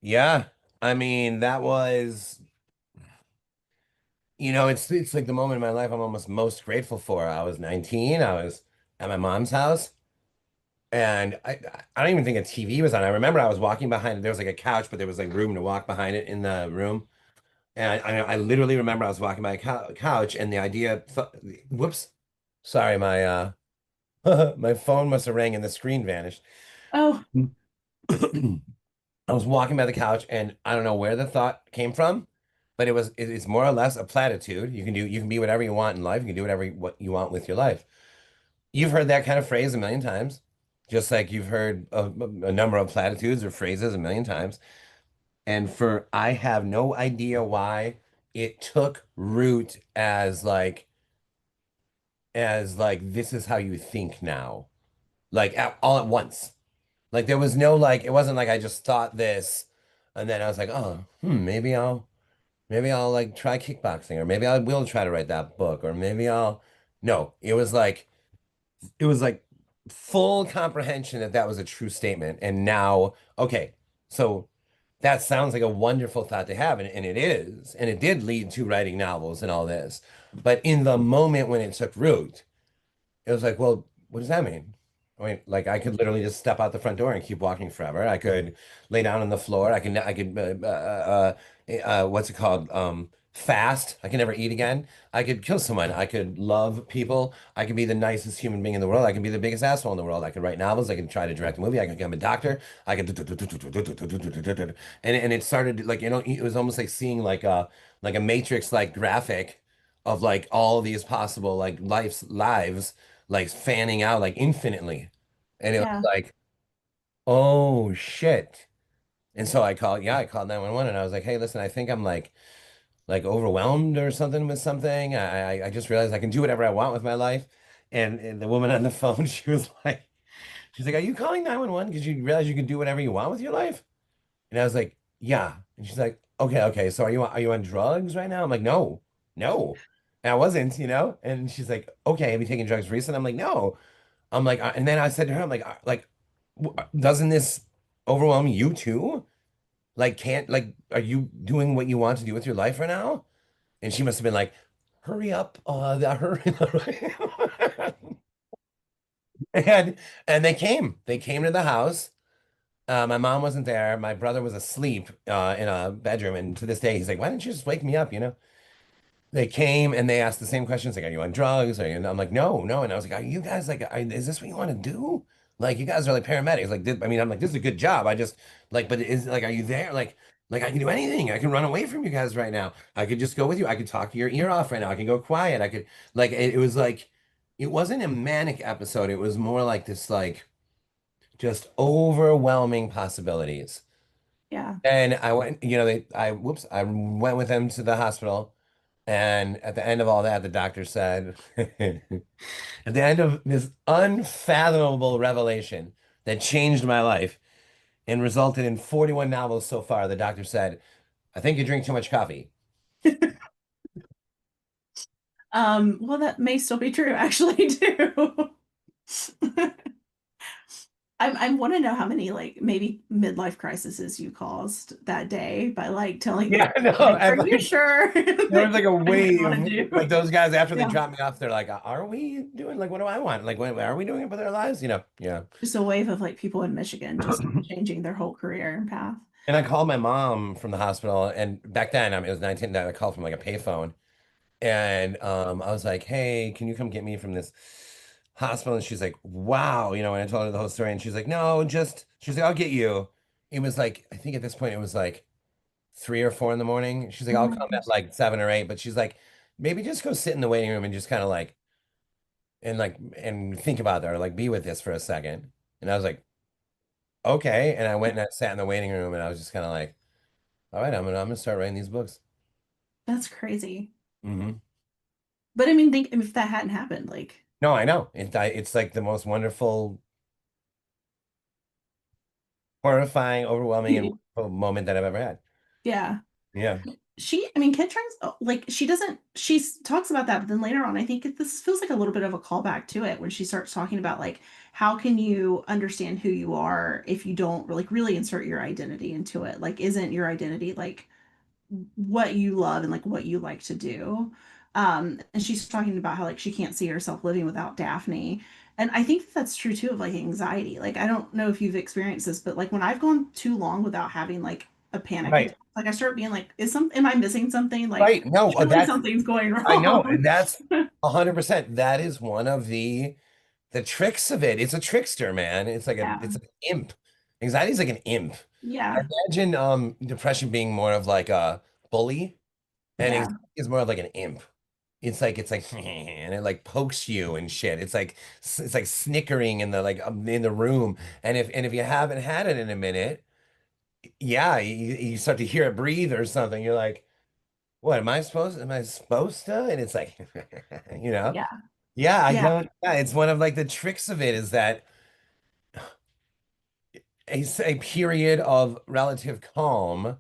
Yeah. I mean, that was, it's like the moment in my life I'm almost most grateful for. I was 19. I was at my mom's house, and I don't even think a TV was on. I remember I was walking behind it. There was like a couch, but there was like room to walk behind it in the room. And I literally remember I was walking by a couch, and the idea, whoops, sorry, my my phone must have rang and the screen vanished. Oh, I was walking by the couch and I don't know where the thought came from, but it's more or less a platitude. You can be whatever you want in life. You can do what you want with your life. You've heard that kind of phrase a million times, just like you've heard a number of platitudes or phrases a million times. And I have no idea why it took root as like this is how you think now, like all at once. Like there was no like it wasn't like I just thought this and then I was like, oh, maybe I'll like try kickboxing, or maybe I will try to write that book, or maybe I'll no, it was like full comprehension that that was a true statement. And now, okay, so that sounds like a wonderful thought to have, and it is, and it did lead to writing novels and all this. But in the moment when it took root, it was like, well, what does that mean? I mean, like I could literally just step out the front door and keep walking forever. I could lay down on the floor. I could, what's it called? Fast. I can never eat again. I could kill someone. I could love people. I could be the nicest human being in the world. I could be the biggest asshole in the world. I could write novels. I could try to direct a movie. I could become a doctor. I could, and it started like, it was almost like seeing like a Matrix like graphic of like all these possible like lives like fanning out like infinitely. And it was yeah. like, oh shit. And so I called 911 and I was like, hey, listen, I think I'm like overwhelmed or something with something. I just realized I can do whatever I want with my life. And the woman on the phone, she's like, are you calling 911 because you realize you can do whatever you want with your life? And I was like, yeah. And she's like, okay. So are you on drugs right now? I'm like, no, no. And I wasn't, And she's like, okay, have you taken drugs recently? I'm like, no. I'm like, and then I said to her, I'm like, doesn't this overwhelm you too? Like, are you doing what you want to do with your life right now? And she must have been like, hurry up, hurry. And they came to the house. My mom wasn't there. My brother was asleep in a bedroom, and to this day, he's like, "Why didn't you just wake me up?" They came and they asked the same questions, like, "Are you on drugs?" And I'm like, "No, no." And I was like, "Are you guys like, is this what you want to do? Like, you guys are like paramedics. Like, I'm like, this is a good job. I just like, but is like, are you there? Like I can do anything. I can run away from you guys right now. I could just go with you. I could talk your ear off right now. I can go quiet. I could like, it was like, it wasn't a manic episode. It was more like this, like, just overwhelming possibilities. Yeah. And I went, I went with them to the hospital. And at the end of all that, the doctor said, at the end of this unfathomable revelation that changed my life and resulted in 41 novels so far, the doctor said, I think you drink too much coffee. Well, that may still be true actually too. I want to know how many like maybe midlife crises you caused that day by like telling Yeah, no, like, are and you like sure there that was like a what you want to wave. Like do? those guys after they Yeah. dropped me off, they're like, "Are we doing like what do I want? Like, are we doing it with our lives?" Yeah. Just a wave of like people in Michigan just changing their whole career and path. And I called my mom from the hospital, and back then, it was 19. That I called from like a payphone, and I was like, "Hey, can you come get me from this hospital?" And she's like, "Wow," And I told her the whole story, and she's like, "No, just," she's like, "I'll get you." It was like, I think at this point it was like 3 or 4 in the morning. She's like, Oh "I'll my come at gosh. like 7 or 8," but she's like, "Maybe just go sit in the waiting room and just kind of and think about that, or like be with this for a second." And I was like, "Okay," and I went and I sat in the waiting room, and I was just kind of like, "All right, I'm gonna start writing these books." That's crazy. Hmm. But I mean, think if that hadn't happened, like, No, I know. It's like the most wonderful, horrifying, overwhelming, and wonderful moment that I've ever had. yeah. Yeah. I mean, Kid tries like she doesn't. Talks about that, but then later on, I think this feels like a little bit of a callback to it when she starts talking about like how can you understand who you are if you don't like really insert your identity into it? Like, isn't your identity like what you love and like what you like to do? And she's talking about how like she can't see herself living without Daphne. And I think that's true too of like anxiety. Like I don't know if you've experienced this, but like when I've gone too long without having like a panic Right. attack, like I start being like, am I missing something? Like Right. No, surely that's something's going I know, and wrong. that's 100%. That is one of the tricks of it. It's a trickster, man. Yeah. It's an imp. Anxiety is like an imp. I Yeah. imagine depression being more of like a bully, and Yeah. anxiety is more of like an imp. It's like and it like pokes you and shit. It's like snickering in the in the room. And if you haven't had it in a minute, yeah, you start to hear it breathe or something. You're like, what am I supposed to? And it's like, you know, Yeah. yeah, I Yeah. don't, yeah, it's one of like the tricks of it is that a period of relative calm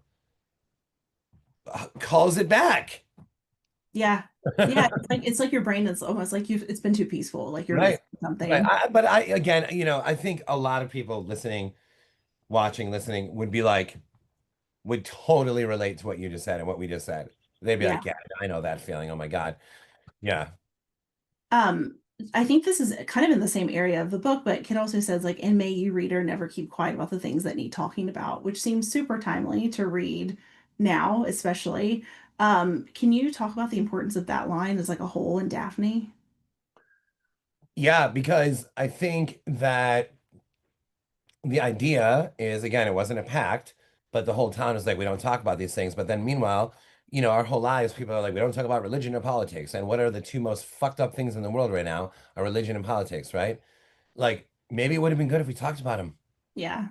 calls it back. Yeah. Yeah. It's like your brain is almost like it's been too peaceful, like you're Right. missing Right. something. But I, again, I think a lot of people listening, watching, listening would totally relate to what you just said and what we just said. They'd be Yeah. like, yeah, I know that feeling. Oh my God. Yeah. Um, I think this is kind of in the same area of the book, but Kit also says like, and may you reader never keep quiet about the things that need talking about, which seems super timely to read now, especially. Can you talk about the importance of that line as like a whole in Daphne? Yeah, because I think that the idea is, again, it wasn't a pact, but the whole town is like, we don't talk about these things. But then meanwhile, our whole lives, people are like, we don't talk about religion or politics. And what are the two most fucked up things in the world right now are religion and politics, right? Like, maybe it would have been good if we talked about them. Yeah.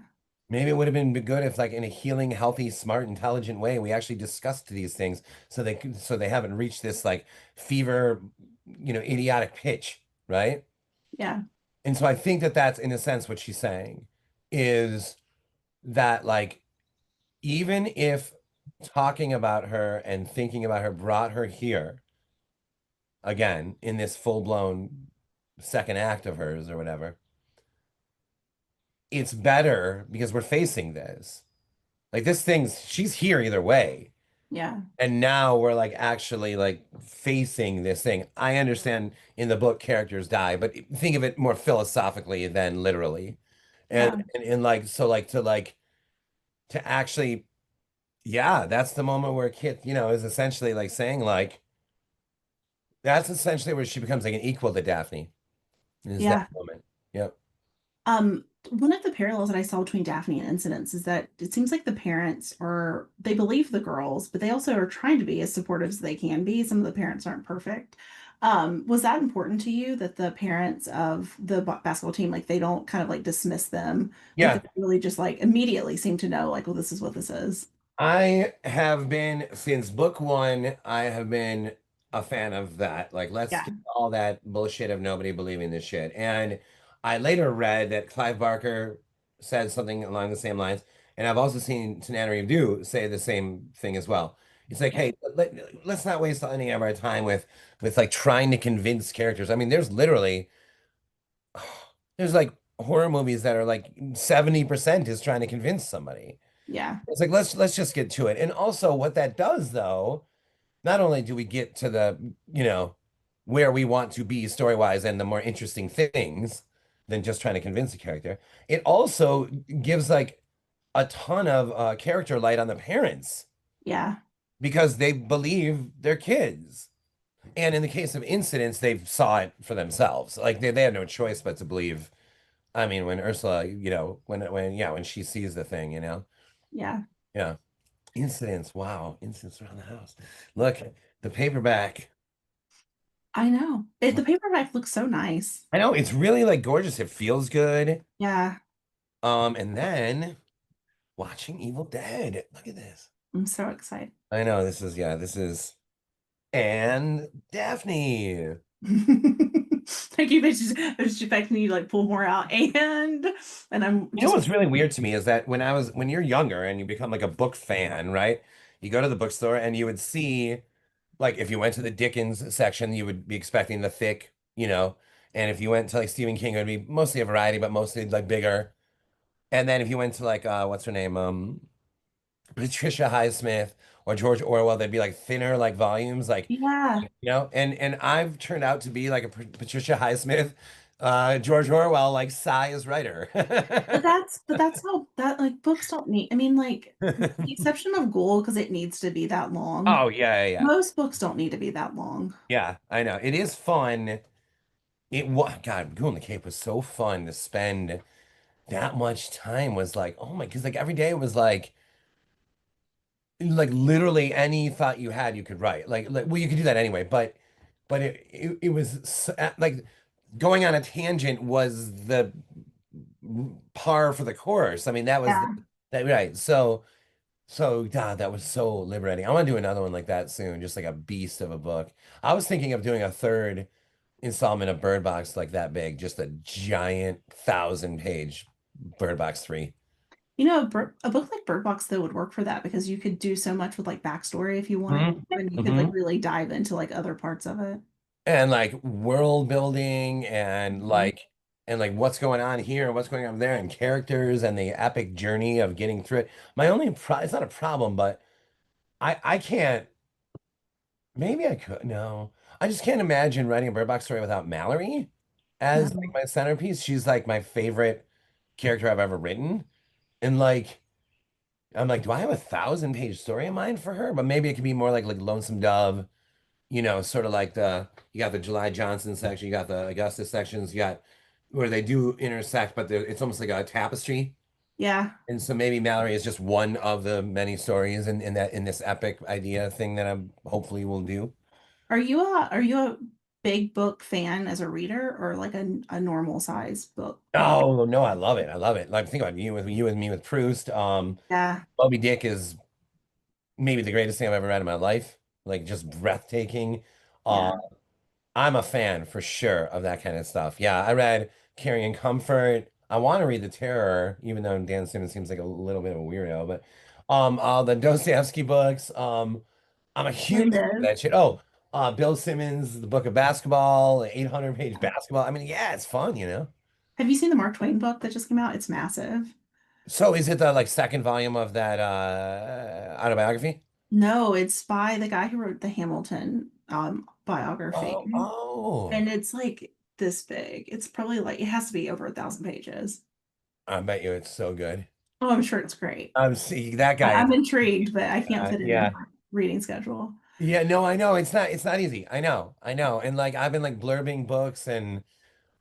Maybe it would have been good if, like, in a healing, healthy, smart, intelligent way, we actually discussed these things so they haven't reached this like fever, idiotic pitch, right? Yeah. And so I think that that's in a sense what she's saying is that like even if talking about her and thinking about her brought her here again in this full-blown second act of hers or whatever, it's better because we're facing this. Like she's here either way. Yeah. And now we're like actually like facing this thing. I understand in the book characters die, but think of it more philosophically than literally. And Yeah. and like so like to actually, yeah, that's the moment where a kid, is essentially like saying like that's essentially where she becomes like an equal to Daphne. Is that Yeah. moment? Yep. One of the parallels that I saw between Daphne and Incidents is that it seems like the parents they believe the girls, but they also are trying to be as supportive as they can be. Some of the parents aren't perfect. Was that important to you that the parents of the basketball team, like they don't kind of like dismiss them, but they Yeah. really just like immediately seem to know, like, well, this is what this is. I have been since book one, I have been a fan of that. Like, let's Yeah. skip all that bullshit of nobody believing this shit. And I later read that Clive Barker said something along the same lines. And I've also seen Tananarive Due say the same thing as well. It's like, Yeah. hey, let's not waste any of our time with like trying to convince characters. I mean, there's like horror movies that are like 70% is trying to convince somebody. Yeah. It's like let's just get to it. And also what that does though, not only do we get to the, where we want to be story-wise and the more interesting things than just trying to convince a character, it also gives like a ton of character light on the parents Yeah. because they believe their kids. And in the case of incidents, they saw it for themselves. Like they had no choice but to believe. I mean, when Ursula, when she sees the thing, Yeah. yeah. Incidents. Wow. Incidents around the house. Look, the paperback. I know. The paperback looks so nice. I know it's really like gorgeous. It feels good. Yeah. And then watching Evil Dead. Look at this. I'm so excited. I know this is and Daphne. Thank you. She's expecting you to like pull more out and I'm You know just what's really weird to me is that when you're younger and you become like a book fan, right? You go to the bookstore and you would see, like, if you went to the Dickens section, you would be expecting the thick, you know, and if you went to like Stephen King, it would be mostly a variety, but mostly like bigger. And then if you went to like what's her name? Patricia Highsmith or George Orwell, they'd be like thinner like volumes, like Yeah. and I've turned out to be like a Patricia Highsmith, George Orwell like size writer. But that's how that like books don't need. I mean, like with the exception of Ghoul because it needs to be that long. Oh yeah, yeah, yeah. Most books don't need to be that long. Yeah, I know. It is fun. It was God, Ghoul in the Cape was so fun to spend that much time was like, oh my, because like every day it was like literally any thought you had you could write. Like well, you could do that anyway, but it was like going on a tangent was the par for the course. I mean, that was Yeah. that right. So God, that was so liberating. I want to do another one like that soon, just like a beast of a book. I was thinking of doing a third installment of Bird Box like that big, just a giant 1,000-page Bird Box 3. You know, a book like Bird Box though would work for that because you could do so much with like backstory if you wanted Hmm. to, and you could like Hmm. really dive into like other parts of it. And like world building Mhm. and like what's going on here and what's going on there and characters and the epic journey of getting through it. My only it's not a problem, but I can't. Maybe I could. No, I just can't imagine writing a Bird Box story without Mallory as like No. my centerpiece. She's like my favorite character I've ever written, and like I'm like, do I have 1,000-page story in mind for her? But maybe it could be more like Lonesome Dove, sort of like the you got the July Johnson section, you got the Augustus sections, you got where they do intersect, but it's almost like a tapestry. Yeah. And so maybe Mallory is just one of the many stories in that in this epic idea thing that I'm hopefully will do. Are you a big book fan as a reader or like a normal size book reader? Oh no, I love it. I love it. Like think about you and me with Proust. Yeah. Moby Dick is maybe the greatest thing I've ever read in my life. Like just breathtaking. Uh, Yeah. I'm a fan for sure of that kind of stuff. Yeah, I read Carrying Comfort. I want to read The Terror, even though Dan Simmons seems like a little bit of a weirdo. But all the Dostoevsky books. I'm a It huge fan of is. that shit. Oh, Bill Simmons, The Book of Basketball, 800-page basketball. I mean, yeah, it's fun. Have you seen the Mark Twain book that just came out? It's massive. So is it the like second volume of that autobiography? No, it's by the guy who wrote the Hamilton Oh, biography. oh. And it's like this big. It's probably like it has to be over 1,000 pages. I bet you it's so good. Oh, I'm sure it's great. See that I, guy is I'm intrigued, but I can't fit it in yeah. my reading schedule. Yeah, no, I know it's not easy. I know. I know. And like I've been like blurbing books and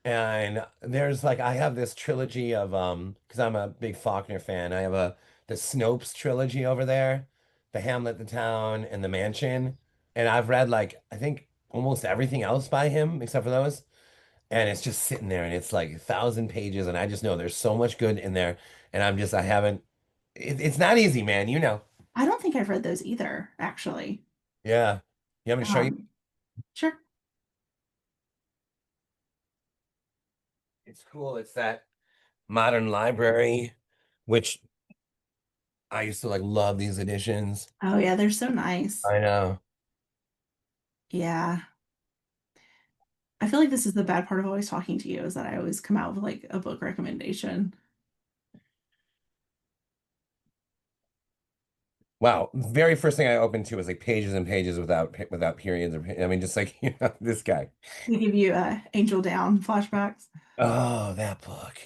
there's like I have this trilogy of because I'm a big Faulkner fan. I have the Snopes trilogy over there, The Hamlet, The Town, and The Mansion. And I've read like I think almost everything else by him except for those. And it's just sitting there and it's like 1,000 pages and I just know there's so much good in there. And I haven't it's not easy, man, you know. I don't think I've read those either, actually. Yeah. You want me to show you? Um, sure. It's cool. It's that modern library, which I used to like love these editions. Oh yeah, they're so nice. I know. Yeah. I feel like this is the bad part of always talking to you is that I always come out with like a book recommendation. Wow. Very first thing I opened to was like pages and pages without periods or I mean just like this guy. We give you Angel Down flashbacks. Oh, that book.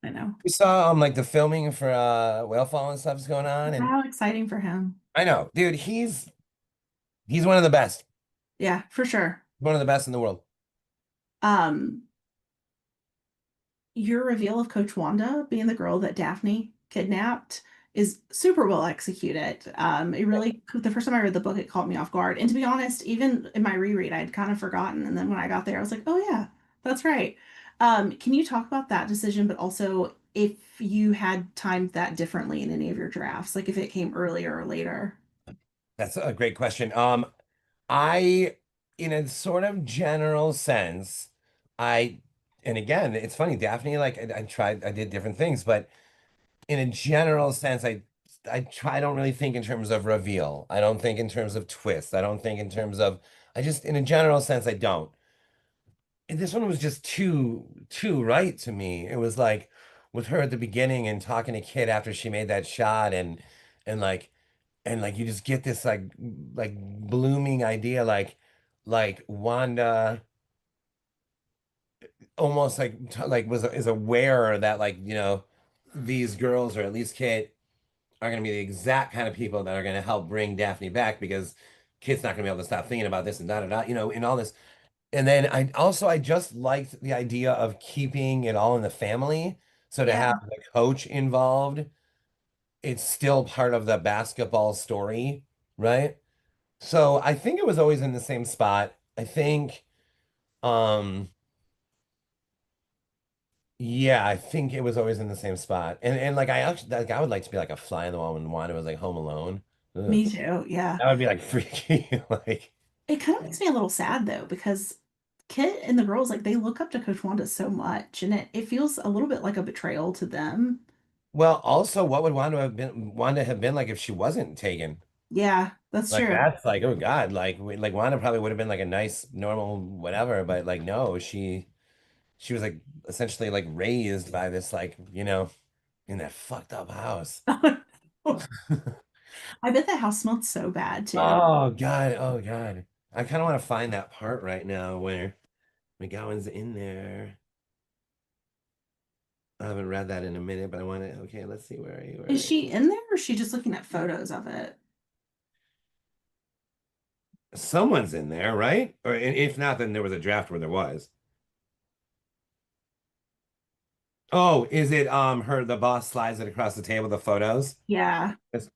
I know. We saw like the filming for Whalefall and stuff's going on and How exciting for him. I know, dude, he's one of the best. Yeah, for sure. One of the best in the world. Um, your reveal of Coach Wanda being the girl that Daphne kidnapped is super well executed. It really, the first time I read the book, it caught me off guard. And to be honest, even in my reread, I'd kind of forgotten. And then when I got there, I was like, oh, yeah, that's right. Can you talk about that decision, but also if you had timed that differently in any of your drafts, like if it came earlier or later? That's a great question. I, in a sort of general sense, I, and again, it's funny, Daphne, like I did different things, but in a general sense, I I don't really think in terms of reveal. I don't think in terms of twist. I don't think in terms of I just in a general sense I don't. And this one was just too right to me. It was like with her at the beginning and talking to Kid after she made that shot and like and like you just get this like blooming idea like Wanda almost like was is aware that like these girls or at least Kit are going to be the exact kind of people that are going to help bring Daphne back because Kit's not going to be able to stop thinking about this and da da da and all this. And then I just liked the idea of keeping it all in the family. So to Yeah, have the coach involved, it's still part of the basketball story, right? So I think it was always in the same spot. I think, um, yeah, I think it was always in the same spot. And like I actually like I would like to be like a fly on the wall when Wanda was like home alone. Ugh. me too. Yeah. That would be like freaky. Like, It kind of makes me a little sad though, because Kit and the girls, like they look up to Coach Wanda so much, and it feels a little bit like a betrayal to them. well, also, what would Wanda have been like if she wasn't taken? Yeah, that's Like true. that's like, oh God, like Wanda probably would have been like a nice, normal, whatever, but like no, she was like essentially like raised by this like, in that fucked up house. I bet that house smelled so bad too. Oh God, oh God. I kind of want to find that part right now where McGowan's in there. I haven't read that in a minute, but I want to. Okay, let's see where are you? Where Is are you? she in there or is she just looking at photos of it? Someone's in there, right? Or if not, then there was a draft where there was. Oh, is it her the boss slides it across the table, the photos? Yeah, Yes.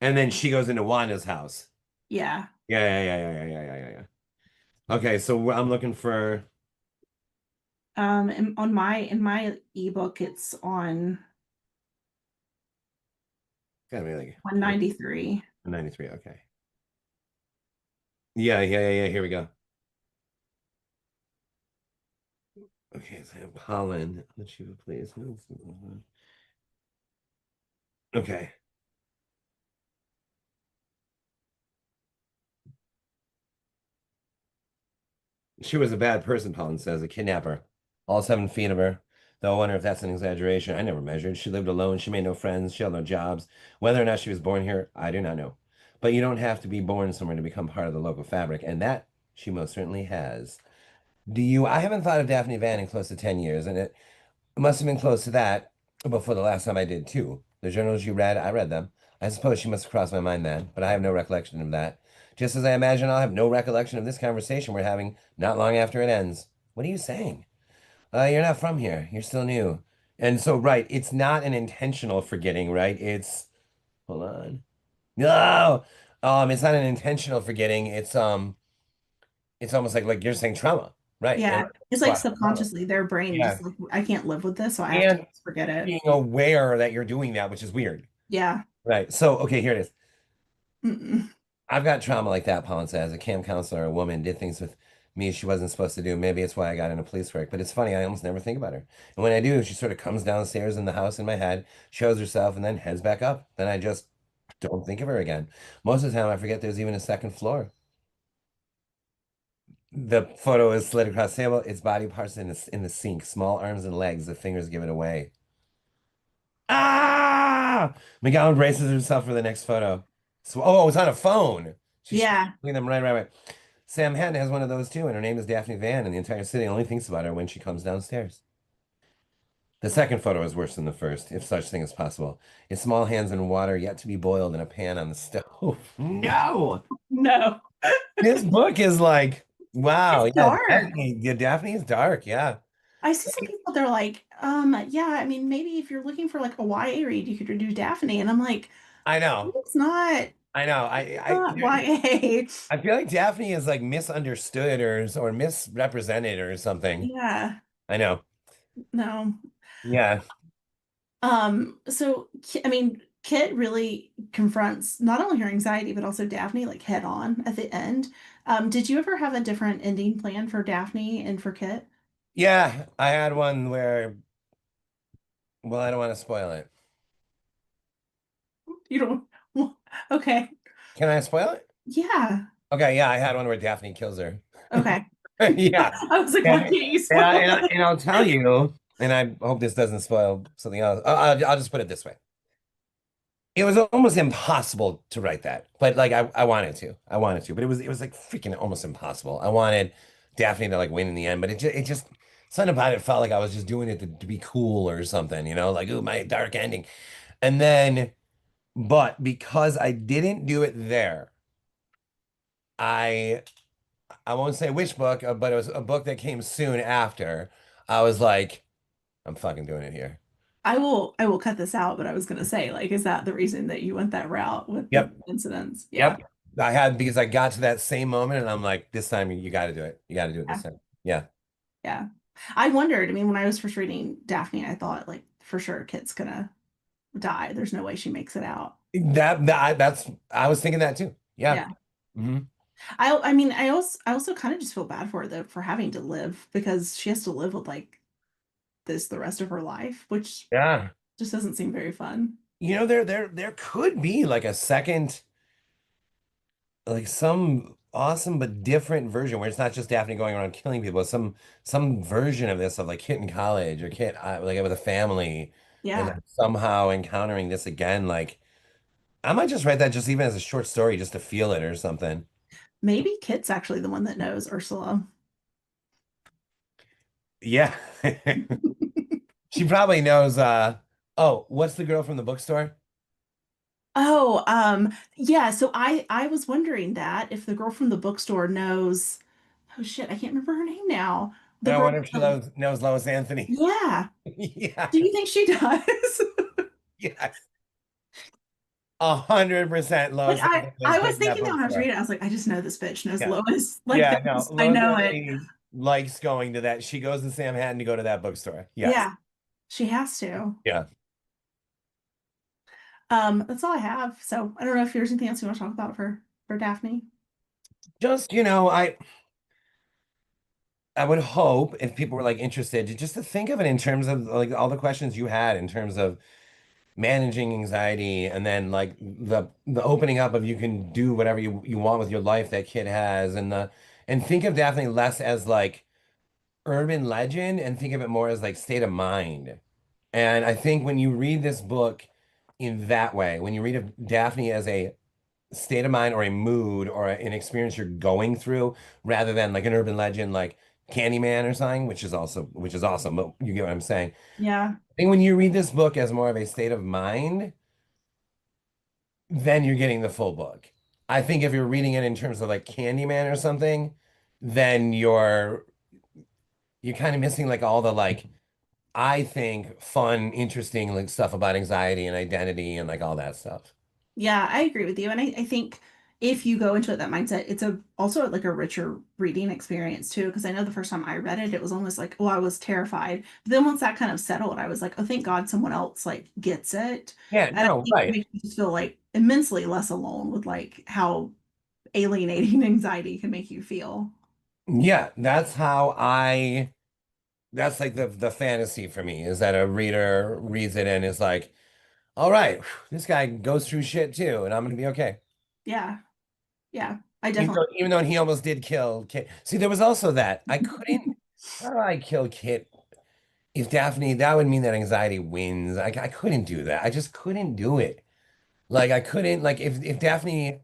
And then she goes into Wanda's house. yeah. Yeah, yeah, yeah, yeah, yeah, yeah, yeah, yeah. Okay, so I'm looking for On my in my ebook, it's on gotta be like 193. 93. Okay. Yeah, yeah, yeah, yeah. Here we go. Okay, so I have Holland. Let you please. Okay. She was a bad person, Pollen says, a kidnapper. All 7 feet of her. Though I wonder if that's an exaggeration. I never measured. She lived alone. She made no friends. She held no jobs. Whether or not she was born here, I do not know. But you don't have to be born somewhere to become part of the local fabric, and that she most certainly has. I haven't thought of Daphne Van in close to 10 years, and it must have been close to that before the last time I did too. The journals you read, I read them. I suppose she must have crossed my mind then, but I have no recollection of that. Just as I imagine I'll have no recollection of this conversation we're having not long after it ends. What are you saying? You're not from here. You're still new. And so, right, it's not an intentional forgetting, right? Hold on. No, it's not an intentional forgetting. It's almost like you're saying trauma, right? And Yeah, it's like squash trauma. subconsciously their brain Yeah, just like I can't live with this, so I have to and just forget it. being aware that you're doing that, which is weird. Yeah. Right. So, okay, here it is. Mm-mm. I've got trauma like that, Paul says. A camp counselor, a woman, did things with me she wasn't supposed to do. Maybe it's why I got into police work. But it's funny, I almost never think about her. And when I do, she sort of comes downstairs in the house in my head, shows herself, and then heads back up. Then I just don't think of her again. Most of the time, I forget there's even a second floor. The photo is slid across the table. Its body parts in the sink. Small arms and legs. The fingers give it away. Ah! McGowan braces herself for the next photo. So, oh, it's on a phone. She's Yeah. showing them right, right, right. Sam Hatton has one of those too, and her name is Daphne Van, and the entire city only thinks about her when she comes downstairs. The second photo is worse than the first, if such thing is possible. Its small hands in water yet to be boiled in a pan on the stove. No! No. This book is like, It's wow, dark. Yeah, Daphne is dark, yeah. I see some people, they're like, yeah, I mean, maybe if you're looking for like a YA read, you could do Daphne. And I'm like, I know. it's not, I know. not YA. I feel like Daphne is like misunderstood or misrepresented or something. Yeah, I know. no. Yeah. So I mean, Kit really confronts not only her anxiety, but also Daphne like head on at the end. Did you ever have a different ending plan for Daphne and for Kit? Yeah, I had one where, well, I don't want to spoil it. You don't. Well, okay. Can I spoil it? Yeah. Okay, yeah, I had one where Daphne kills her. Okay. Yeah. I was like, why And, can't you spoil it? and I'll tell you, and I hope this doesn't spoil something else. I'll just put it this way. It was almost impossible to write that, but like I wanted to. I wanted to, but it was like freaking almost impossible. I wanted Daphne to like win in the end, but it just something about it felt like I was just doing it to be cool or something, like, ooh, my dark ending. And then, but because I didn't do it there, I I won't say which book, but it was a book that came soon after. I was like, I'm fucking doing it here. I will cut this out, but I was gonna say, like, is that the reason that you went that route with the Yep. incidents? Yeah. Yep. I had because I got to that same moment and I'm like, this time you got to do it. You got to do it Yeah. this time. Yeah. Yeah. I wondered, I mean, when I was first reading Daphne, I thought like for sure Kit's gonna die. There's no way she makes it out. I was thinking that too. Yeah. Yeah. Hmm. I mean, I also kind of just feel bad for her though for having to live because she has to live with like this the rest of her life, which Yeah. just doesn't seem very fun. There could be like a second, like some awesome but different version where it's not just Daphne going around killing people, it's some version of this of like Kit in college or Kit like with a family and Yeah. then somehow encountering this again. Like I might just write that just even as a short story just to feel it or something. Maybe Kit's actually the one that knows Ursula. Yeah. She probably knows oh, what's the girl from the bookstore? Oh, yeah, so I was wondering that if the girl from the bookstore knows, oh shit, I can't remember her name now. The I girl wonder if she from, knows Lois Anthony. yeah. Yeah. Do you think she does? Yes. 100% Like Lois I Anthony is I was taking that thinking that when I was bookstore. reading it, I was like, I just know this bitch knows Yeah. Lois like Yeah, no. this. I Lois know it. Anthony likes going to that. She goes to Sam Hatton to go to that bookstore. Yes. Yeah, she has to. Yeah. That's all I have. So I don't know if there's anything else you want to talk about for Daphne. Just, I would hope if people were like interested just to think of it in terms of like all the questions you had in terms of managing anxiety and then like the opening up of you can do whatever you want with your life that kid has and think of Daphne less as like urban legend and think of it more as like state of mind. And I think when you read this book in that way, when you read of Daphne as a state of mind or a mood or an experience you're going through, rather than like an urban legend like Candyman or something, which is awesome, but you get what I'm saying. Yeah. I think when you read this book as more of a state of mind, then you're getting the full book. I think if you're reading it in terms of like Candyman or something, then you're kind of missing like all the like I think fun, interesting like stuff about anxiety and identity and like all that stuff. Yeah, I agree with you. And I think if you go into it that mindset, it's a also like a richer reading experience too. Because I know the first time I read it, it was almost like, oh, I was terrified. But then once that kind of settled, I was like, oh, thank God someone else like gets it. Yeah, And I no, think it right. makes you just feel like immensely less alone with like how alienating anxiety can make you feel. Yeah, that's like the fantasy for me is that a reader reads it and is like, all right, this guy goes through shit too, and I'm gonna be okay. Yeah. Yeah. I Even definitely. though, even though he almost did kill Kit. See, there was also that. I couldn't, how do I kill Kit? If Daphne, that would mean that anxiety wins. I couldn't do that. I just couldn't do it. Like I couldn't, like if Daphne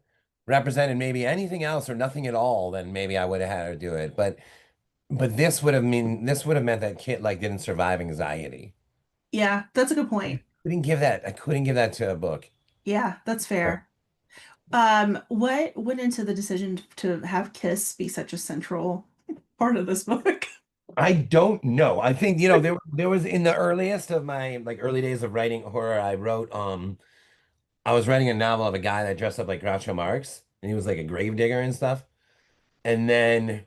represented maybe anything else or nothing at all, then maybe I would have had her do it. But this would have meant that Kit like didn't survive anxiety. Yeah, that's a good point. I couldn't give that to a book. Yeah, that's fair. What went into the decision to have Kiss be such a central part of this book? I don't know. I think, there was in the earliest of my like early days of writing horror, I was writing a novel of a guy that dressed up like Groucho Marx and he was like a gravedigger and stuff. And then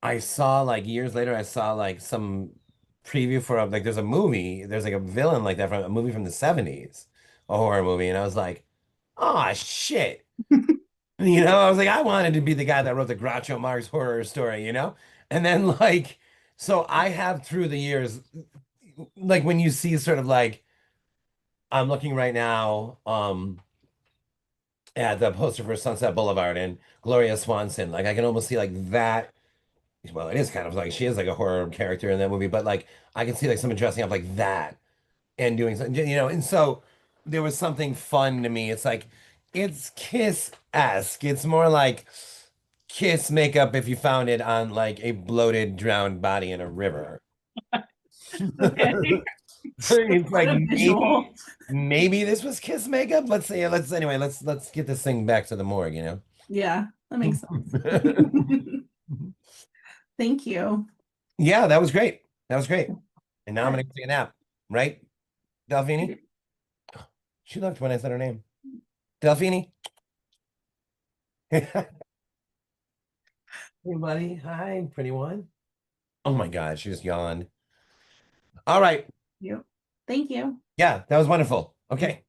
I saw like years later, I saw like some preview for like there's a movie, there's like a villain like that from a movie from the 70s, a horror movie, and I was like, oh shit. I was like, I wanted to be the guy that wrote the Groucho Marx horror story. And then like, so I have through the years, like when you see sort of like I'm looking right now at the poster for Sunset Boulevard and Gloria Swanson. Like I can almost see like that. Well, it is kind of like she is like a horror character in that movie, but like I can see like someone dressing up like that and doing something, and so there was something fun to me. It's like it's Kiss-esque. It's more like Kiss makeup if you found it on like a bloated, drowned body in a river. Okay. It's What like a visual. maybe this was Kiss makeup. Let's say let's get this thing back to the morgue, Yeah, that makes sense. Thank you. Yeah, that was great. That was great. And now I'm gonna take a nap, right? Delphine? She looked when I said her name. Delphine? Hey, buddy. Hi, pretty one. Oh my God, she just yawned. All right. You. Thank you. Yeah, that was wonderful. Okay.